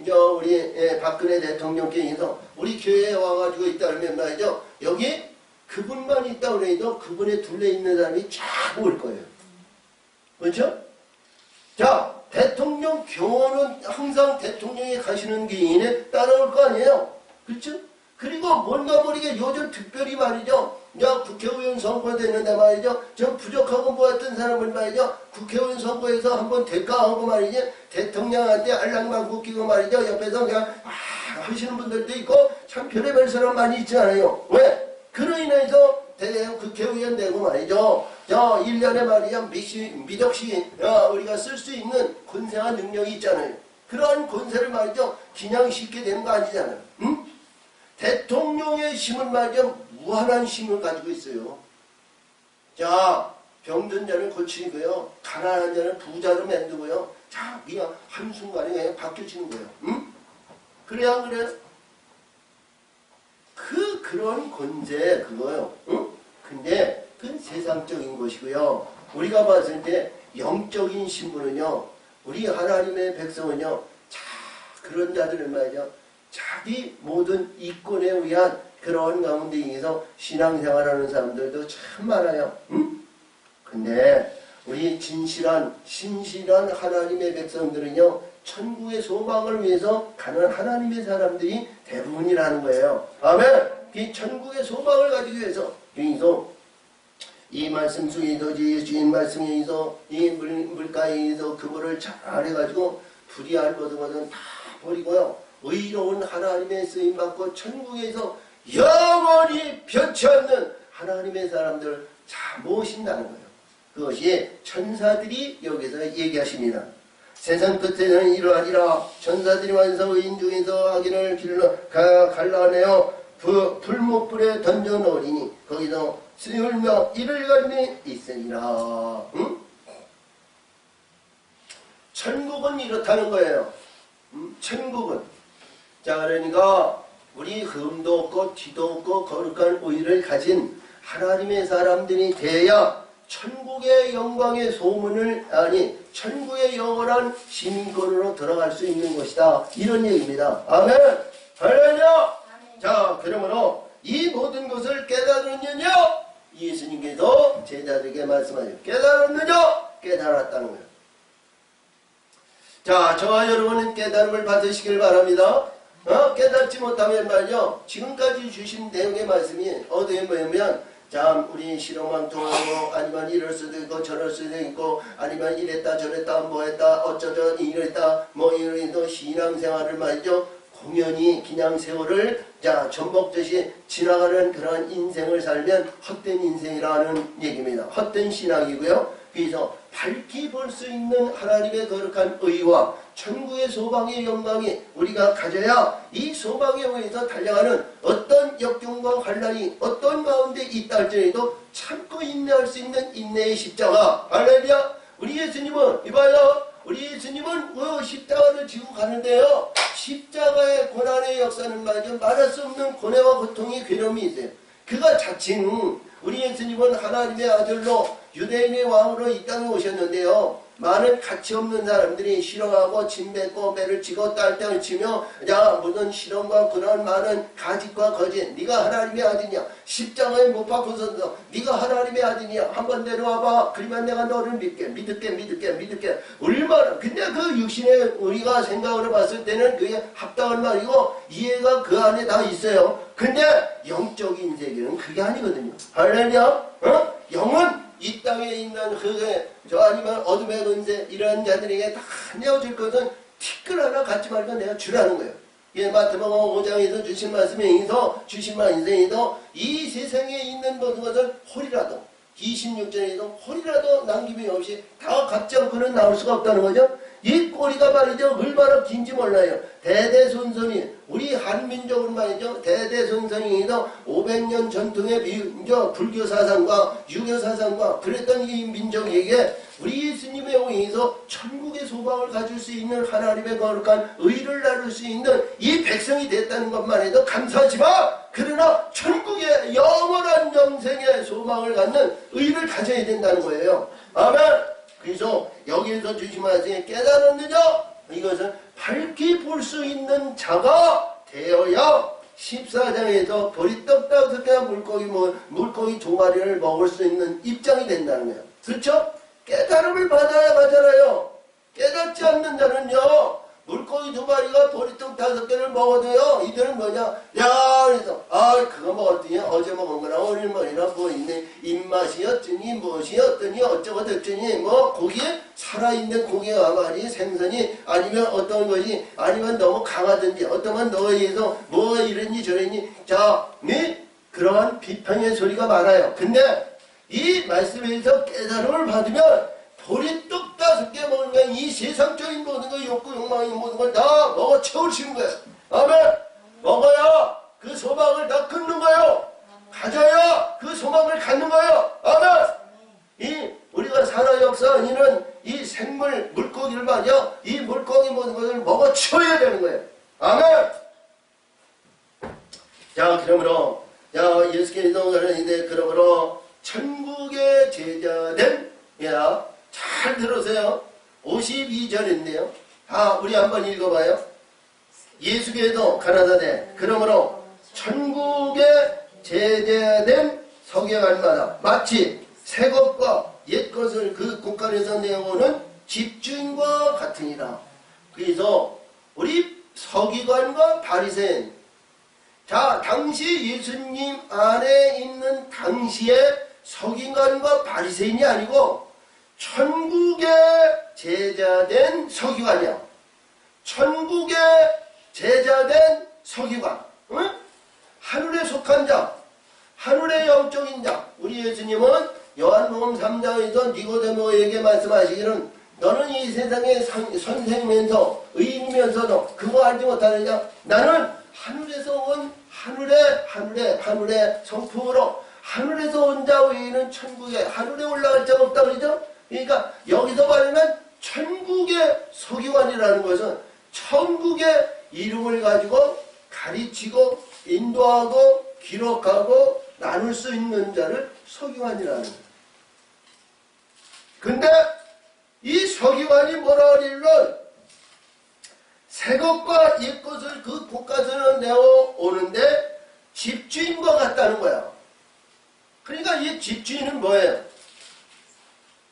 박근혜 대통령께서 우리 교회에 와가지고 있다 그러면 말이죠. 여기 그분만 있다 그래도 그분에 둘러 있는 사람이 쫙 올 거예요. 그렇죠? 자, 대통령 교원은 항상 대통령이 가시는 길에 따라올 거 아니에요. 그렇죠? 그리고 뭔가 모르게 요즘 특별히 말이죠. 국회의원 선거되는데 말이죠. 저 부족하고 모았던 사람을 말이죠. 국회의원 선거에서 한번 대가하고 말이죠. 대통령한테 알랑방구 끼고 말이죠. 옆에서 그냥 하시는 분들도 있고 참 별의별 사람 많이 있지 않아요. 왜? 그로 인해서 국회의원 되고 말이죠. 저 1년에 말이야 미덕씩 우리가 쓸 수 있는 권세와 능력이 있잖아요. 그러한 권세를 말이죠 그냥 쉽게 되는 거 아니잖아요. 응? 대통령의 힘은 말이죠 무한한 힘을 가지고 있어요. 자, 병든 자를 고치고요, 가난한 자를 부자로 만들고요. 자, 그냥 한순간에 그냥 바뀌어지는 거예요. 응? 그래야 안 그래요? 그런 권세 그거요. 응? 근데 그건 세상적인 것이고요. 우리가 봤을 때 영적인 신분은요, 우리 하나님의 백성은요, 자, 그런 자들은 말이죠, 자기 모든 이권에 의한 그런 가운데 있어서 신앙생활하는 사람들도 참 많아요. 응? 근데 우리 진실한 신실한 하나님의 백성들은요, 천국의 소망을 위해서 가는 하나님의 사람들이 대부분이라는 거예요. 아멘. 이 천국의 소망을 가지기 위해서 여기서 이 말씀 속에서 주인 말씀에서 이 물가에서 그거를 잘 해가지고 불의할 것은 다 버리고요, 의로운 하나님의 쓰임 받고 천국에서 영원히 변치 않는 하나님의 사람들을 잘 모신다는 거예요. 그것이 천사들이 여기서 얘기하십니다. 세상 끝에는 이러하리라. 천사들이 완성 의인 중에서 악인을 갈라내어 불못불에 던져 놓으리니 거기서 수율며 이를 갈미 있으리라. 응? 천국은 이렇다는 거예요. 천국은. 자, 그러니까 우리 흠도 없고 티도 없고 거룩한 의를 가진 하나님의 사람들이 돼야 천국의 영광의 소문을, 아니 천국의 영원한 시민권으로 들어갈 수 있는 것이다, 이런 얘기입니다. 아멘. 할렐루야. 자, 그러므로 이 모든 것을 깨달았느냐? 예수님께서 제자들에게 말씀하죠. 깨달았느냐? 깨달았다는 거예요. 자, 저와 여러분은 깨달음을 받으시길 바랍니다. 깨닫지 못하면 말이죠, 지금까지 주신 내용의 말씀이 어디에 뭐냐면, 자, 우리 실험왕통하고 아니면 이럴 수도 있고 저럴 수도 있고 아니면 이랬다 저랬다 뭐했다 어쩌저 이랬다 뭐 이런 신앙생활을 말이죠, 공연히 그냥 세월을 자 전복듯이 지나가는 그러한 인생을 살면 헛된 인생이라는 얘기입니다. 헛된 신앙이고요. 그래서 밝히 볼 수 있는 하나님의 거룩한 의와 천국의 소망의 영광이 우리가 가져야 이 소망에 의해서 달려가는 어떤 역경과 환난이 어떤 가운데 있다 할지라도 참고 인내할 수 있는 인내의 십자가. 할렐루야. 우리 예수님은 이봐요, 우리 예수님은 십자가를 지고 가는데요, 십자가의 고난의 역사는 말이죠, 말할 수 없는 고뇌와 고통이 괴로움이 있어요. 그가 자칭 우리 예수님은 하나님의 아들로 유대인의 왕으로 이 땅에 오셨는데요, 많은 가치 없는 사람들이 싫어하고 침뱉고 배를 치고 딸땅을 치며 야 무슨 실험과 그런 많은 가짓과 거짓, 네가 하나님의 아들이냐, 십자가에 못 박혀서 네가 하나님의 아들이냐, 한번 내려와봐, 그러면 내가 너를 믿을게. 얼마나, 근데 그 육신의 우리가 생각으로 봤을 때는 그게 합당한 말이고 이해가 그 안에 다 있어요. 근데 영적인 세계는 그게 아니거든요. 할렐루야. 영은 이 땅에 있는 흑의 저 아니면 어둠의 권세 이런 자들에게 다 내어줄 것은 티끌 하나 갖지 말고 내가 주라는 거예요. 예, 마태복음 5장에서 주신 말씀에 의해서 주신 말씀에서 이 세상에 있는 모든 것을 홀이라도 26절에도 홀이라도 남김이 없이 다 갖지 않고는 나올 수가 없다는 거죠. 이 꼬리가 말이죠, 얼마나 긴지 몰라요. 대대손손이 우리 한민족은 말이죠, 대대손손이도 500년 전통의 불교 사상과 유교 사상과 그랬던 이 민족에게 우리 예수님에 의해서 천국의 소망을 가질 수 있는 하나님의 거룩한 의를 나눌 수 있는 이 백성이 됐다는 것만 해도 감사하지만, 그러나 천국의 영원한 영생의 소망을 갖는 의를 가져야 된다는 거예요. 아멘. 그래서 여기에서 주신 말씀에 깨달았느냐? 이것은 밝히 볼 수 있는 자가 되어야 14장에서 보리떡 5개와 물고기 2마리를 먹을 수 있는 입장이 된다는 거예요. 그렇죠? 깨달음을 받아야 가잖아요. 깨닫지 않는 자는요, 물고기 2마리가 보리떡 5개를 먹어도요, 이들은 뭐냐, 야, 그래서 그거 먹었더니 어제 먹은 거나 오늘 먹이나 뭐 있네, 입맛이 어쩌니 무엇이 어떠니 어쩌고 저쩌니 뭐 고기에 살아있는 고기가 말이 생선이 아니면 어떤 것이 아니면 너무 강하든지 어떤 건 너에 의해서 뭐 이랬니 저랬니, 자, 그러한 비판의 소리가 많아요. 근데 이 말씀에서 깨달음을 받으면 돌이 뚝 5개 먹는 거야. 이 세상적인 모든 거, 욕구, 욕망이 모든 걸 다 먹어 채우시는 거야. 아멘. 먹어야 그 소망을 다 끊는 거예요. 가져야 그 소망을 갖는 거예요. 아멘. 이 우리가 살아 역사하는 이 생물 물고기를 말이야. 이 물고기 모든 것을 먹어 치워야 되는 거예요. 아멘. 자, 그러므로 예수께서 그러는데 그러므로 천국의 제자된 잘 들으세요. 52절인데요. 우리 한번 읽어봐요. 예수께서 가라사대 그러므로 천국의 제자된 서기관마다 마치 새 것과 옛 것을 그 곳간에서 내어오는 집주인과 같으니라. 그래서 우리 서기관과 바리새인, 자, 당시 예수님 안에 있는 당시의 서기관과 바리새인이 아니고 천국의 제자된 서기관이야. 천국의 제자된 서기관. 응? 하늘에 속한 자, 하늘의 영적인 자. 우리 예수님은 요한복음 3장에서 니고데모에게 말씀하시기는 너는 이 세상의 선생이면서 의인이면서도 그거 알지 못하는 자, 나는 하늘에서 온 하늘의 성품으로 하늘에서 온 자 외에는 천국에 하늘에 올라갈 자가 없다 그러죠. 그러니까 여기서 말하면 천국의 서기관이라는 것은 천국의 이름을 가지고 가르치고 인도하고 기록하고 나눌 수 있는 자를 서기관이라는 거예요. 근데 이 서기관이 뭐라 그러냐면 새 것과 옛 것을 그 곳간에서 내어오는데 집주인과 같다는 거야. 그러니까 이 집주인은 뭐예요?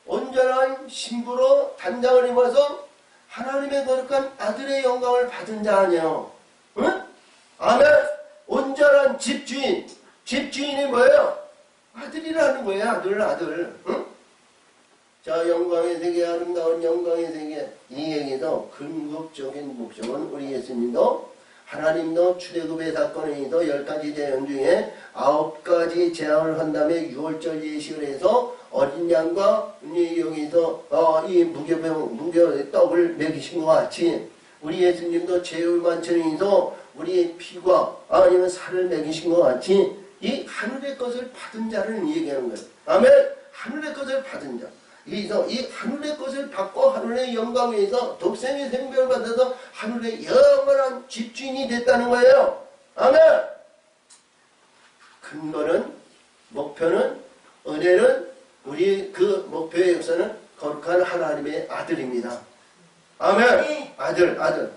온전한 신부로 단장을 입어서 하나님의 거룩한 아들의 영광을 받은 자 아니에요. 응? 아멘. 온전한 집주인. 집주인이 뭐예요? 아들이라는 거예요. 아들. 응? 자, 영광의 세계, 아름다운 영광의 세계. 이 얘기도 궁극적인 목적은 우리 예수님도 하나님도 출애굽의 사건에도 10가지 제한 중에 9가지 제한을 한 다음에 6월절 예식을 해서 어린 양과 여기서 이 무교의 떡을 먹이신 것 같이 우리 예수님도 제울만천에서 우리의 피과 아니면 살을 먹이신 것 같이 이 하늘의 것을 받은 자를 얘기하는 거예요. 아멘. 하늘의 것을 받은 자. 그래서 이 하늘의 것을 받고 하늘의 영광에서 독생의 생명을 받아서 하늘의 영원한 집주인이 됐다는 거예요. 아멘. 근거는, 목표는, 은혜는 우리 그 목표의 역사는 거룩한 하나님의 아들입니다. 아멘. 아들.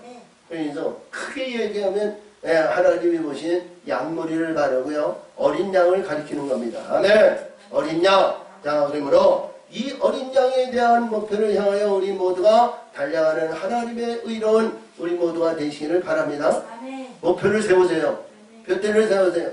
그래서 크게 얘기하면 하나님이 보신 양머리를 바르고요. 어린 양을 가리키는 겁니다. 아멘. 어린 양. 자, 그러므로 이 어린 양에 대한 목표를 향하여 우리 모두가 달려가는 하나님의 의로운 우리 모두가 되시기를 바랍니다. 아멘. 목표를 세우세요. 표대를 세우세요.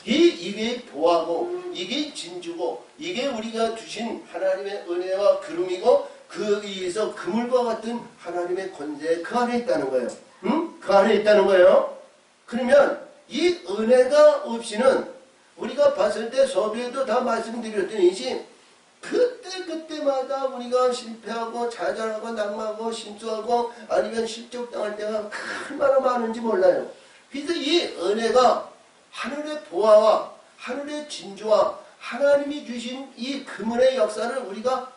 이게 보하고 이게 진주고 이게 우리가 주신 하나님의 은혜와 그름이고 그 위에서 그물과 같은 하나님의 권세 그 안에 있다는 거예요. 응? 그 안에 있다는 거예요. 그러면 이 은혜가 없이는 우리가 봤을 때 서두에도 다 말씀드렸더니 그때마다 우리가 실패하고 좌절하고 낙마하고 실수하고 아니면 실족당할 때가 얼마나 많은지 몰라요. 그래서 이 은혜가 하늘의 보화와 하늘의 진주와 하나님이 주신 이 그물의 역사를 우리가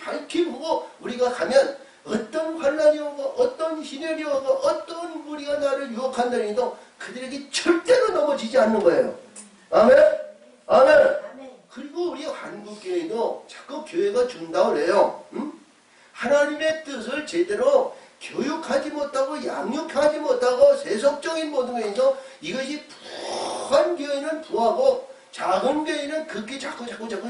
밝히 보고 우리가 가면 어떤 환란이 오고 어떤 희열이 오고 어떤 무리가 나를 유혹한다니 해도 그들에게 절대로 넘어지지 않는 거예요. 아멘. 아멘. 그리고 우리 한국교회도 자꾸 교회가 준다고 그래요. 응? 하나님의 뜻을 제대로 교육하지 못하고 양육하지 못하고 세속적인 모든 거에서 이것이 부한 교회는 부하고 작은 교회는 그게 자꾸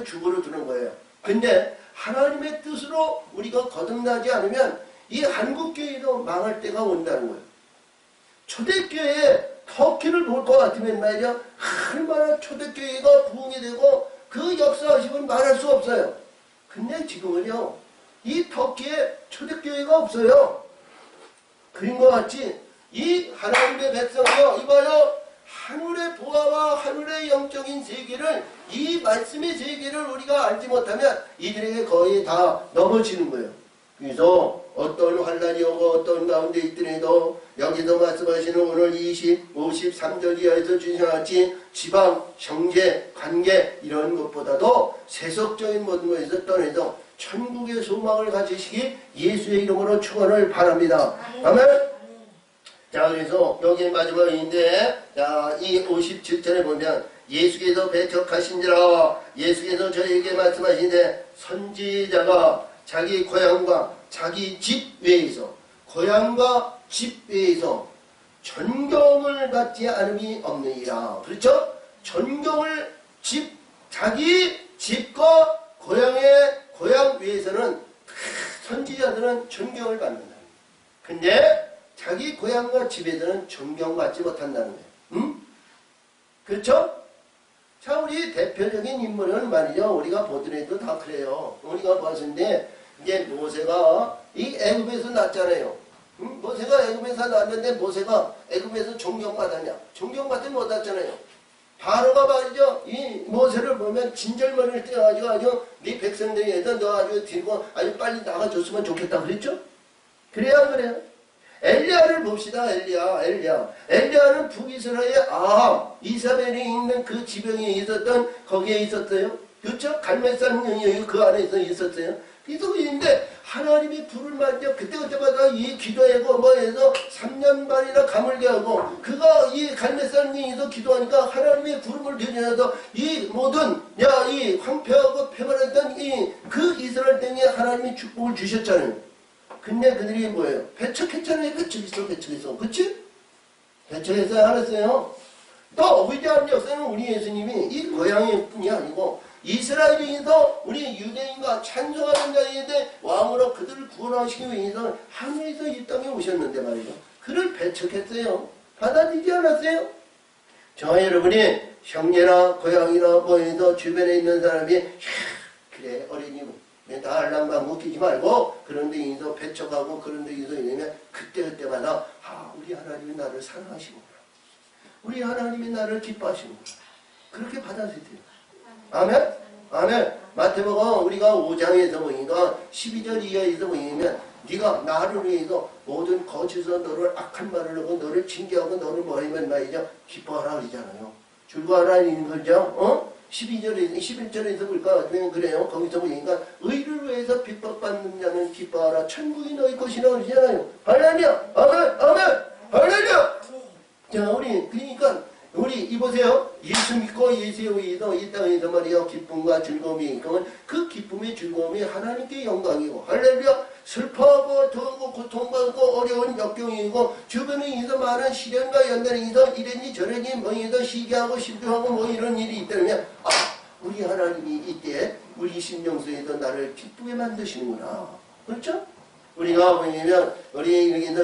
주고를 두는 거예요. 근데 하나님의 뜻으로 우리가 거듭나지 않으면 이 한국교회도 망할 때가 온다는 거예요. 초대교회에 터키를 볼 것 같으면 말이야 얼마나 초대교회가 부흥이 되고 그 역사하심은 말할 수 없어요. 근데 지금은요 이 터키에 초대교회가 없어요. 그런 것 같이 이 하나님의 백성이요 이봐요 하늘의 보화와 하늘의 영적인 세계를, 이 말씀의 세계를 우리가 알지 못하면 이들에게 거의 다 넘어지는 거예요. 그래서 어떤 환란이 오고 어떤 가운데 있더라도 여기서 말씀하시는 오늘 53절 이하에서 주신같이 지방, 형제, 관계 이런 것보다도 세속적인 모든 것에서 떠나서 천국의 소망을 가지시기 예수의 이름으로 축원을 바랍니다. 아멘. 자, 그래서 여기 마지막인데, 자, 이 57절에 보면 예수께서 배척하신지라, 예수께서 저에게 말씀하시는데, 선지자가 자기 고향과 자기 집 외에서, 고향과 집 외에서 존경을 받지 않음이 없느니라. 그렇죠? 존경을 자기 집과 고향 외에서는 선지자들은 존경을 받는다. 근데 자기 고향과 집에서는 존경받지 못한다는 거예요. 응? 그렇죠? 자, 우리 대표적인 인물은 말이죠. 우리가 보더라도 다 그래요. 우리가 봤는데, 이제 모세가 이 애굽에서 났잖아요. 응? 모세가 애굽에서 났는데 모세가 애굽에서 존경받았냐? 존경받지 못했잖아요. 바로가 말이죠. 이 모세를 보면 진절머리를 떼어가지고 아주 네 백성들에서 너 아주 들고 아주 빨리 나가줬으면 좋겠다 그랬죠? 그래야 안 그래요? 엘리야를 봅시다. 엘리야는 북이스라엘 이사벨이 있는 그 지병에 있었던, 거기에 있었어요. 그렇죠? 갈멜산 그 안에서 있었어요. 그래서 그런데 하나님이 불을 만져 그때마다 이 기도하고 뭐 해서 3년 반이나 가물게 하고, 그가 이 갈멜산에서 기도하니까 하나님의 구름을 내려놔서 이 모든 이 황폐하고 폐발했던 그 이스라엘 땅에 하나님이 축복을 주셨잖아요. 근데 그들이 뭐예요? 배척했잖아요. 배척했어. 그치? 배척해서 알았어요. 또 위대한 역사는 우리 예수님이 이 고향일 뿐이 아니고 이스라엘에서 우리 유대인과 찬송하는 자에게 왕으로 그들을 구원하시기 위해서 하늘에서 이 땅에 오셨는데 말이죠. 그를 배척했어요. 받아들이지 않았어요. 저 여러분이 형제나 고향이나 뭐에서 주변에 있는 사람이 그래 어린이 다 알랑방 웃기지 말고 그런 데 인서 배척하고 그런 데 인서 이러면 그때마다 우리 하나님이 나를 사랑하시구나. 우리 하나님이 나를 기뻐하시구나. 그렇게 받아들여야 돼요. 아멘? 아멘. 마태복음 우리가 5장에서 보니까 12절 이하에서 보면 네가 나를 위해서 모든 거짓에서 너를 악한 말을 하고 너를 징계하고 너를 뭐하면 말이죠. 기뻐하라 그러잖아요. 즐거워하라는 거죠. 11절에서 볼까? 그래요. 거기서 보니까 의를 위해서 핍박받는 자는 기뻐하라. 천국이 너희 것이라 그러잖아요. 할렐루야! 아멘! 할렐루야! 자, 그러니까 우리 이보세요. 예수 믿고 예수에 의해서 이 땅에서 말이요. 기쁨과 즐거움이 있고 그 기쁨의 즐거움이 하나님께 영광이고 할렐루야! 슬퍼하고 더하고 고통받고 어려운 역경이고 주변에 있어 많은 시련과 연단이 있어 이랬니 저랬니 뭐이서 시기하고 실패하고 뭐 이런 일이 있다면 우리 하나님이 이때 우리 심령속에서 나를 기쁘게 만드시는구나. 그렇죠? 우리가 뭐냐면 우리 여기서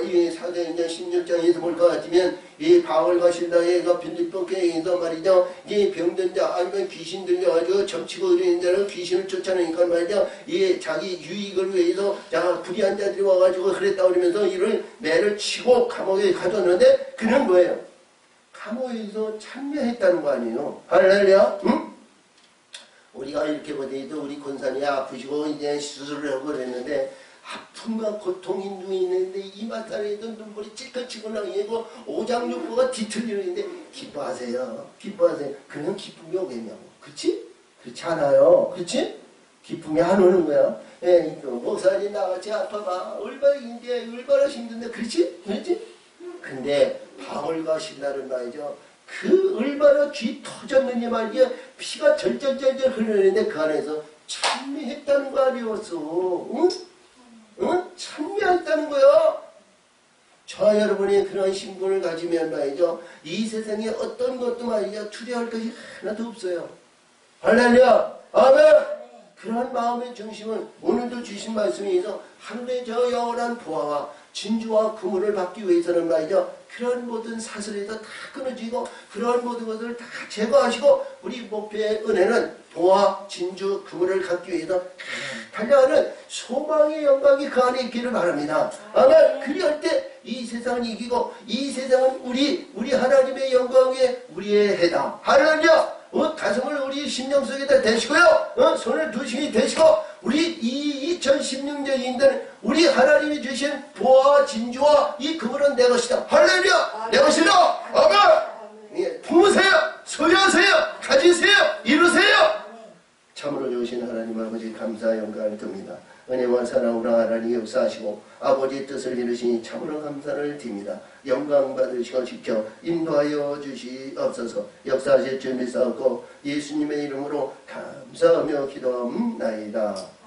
이 사도행전 16장에서 볼 것 같으면 이 바울과 실라가 빌립보교에서 말이죠. 이 병든 자 아니면 귀신 들려가지고 점치고 이러는 자를 귀신을 쫓아내니까 말이죠. 이 자기 유익을 위해서 불의한 자들이 와가지고 그랬다 그러면서 이를 매를 치고 감옥에 가뒀는데 그는 뭐예요? 감옥에서 참여했다는 거 아니에요. 할렐루야. 응? 우리가 이렇게 보더라도 우리 권사님이 아프시고 이제 수술을 하고 그랬는데 아픔과 고통이 누이는데 이마살에도 눈물이 찔끔찔끔 나고 오장육부가 뒤틀리는데 기뻐하세요. 그냥 기쁨이 오겠냐고. 그렇지? 그렇지 않아요. 그렇지? 기쁨이 안 오는 거야. 목사님 나같이 아파봐. 얼마나 힘든데. 그렇지? 근데 바울과 신라는 말이죠. 그 얼마나 쥐 터졌는지 말이야. 피가 절절절절 흐르는데 그 안에서 참여했다는 거 아니었어. 응? 참여했다는 거야. 저 여러분이 그런 신분을 가지면 말이죠. 이 세상에 어떤 것도 말이죠. 두려워할 것이 하나도 없어요. 할렐루야. 아멘. 그런 마음의 중심은 오늘도 주신 말씀에 있어 하늘의 저 영원한 보화와 진주와 금을 받기 위해서는 말이죠. 그런 모든 사슬에서 다 끊어지고 그런 모든 것을 다 제거하시고 우리 목표의 은혜는 보화, 진주, 그물을 갖기 위해서 달려가는 소망의 영광이 그 안에 있기를 바랍니다. 아멘. 그리할 때 이 세상은 이기고 이 세상은 우리 하나님의 영광 위에 우리의 해다. 할렐루야. 가슴을 우리 심령 속에다 대시고요. 손을 두심이 대시고 우리 이 2016년인데 우리 하나님이 주신 보화와 진주와 이 그물은 내 것이다. 할렐루야. 내 것이다. 아멘. 예, 품으세요. 소유하세요. 가지세요. 이루세요. 참으로 좋으신 하나님 아버지 감사 영광을 듭니다. 은혜와 사랑으로 하나님 역사하시고 아버지의 뜻을 이루시니 참으로 감사를 드립니다. 영광 받으시고 지켜 인도하여 주시옵소서. 역사하실 줄 믿사옵고 예수님의 이름으로 감사하며 기도합나이다.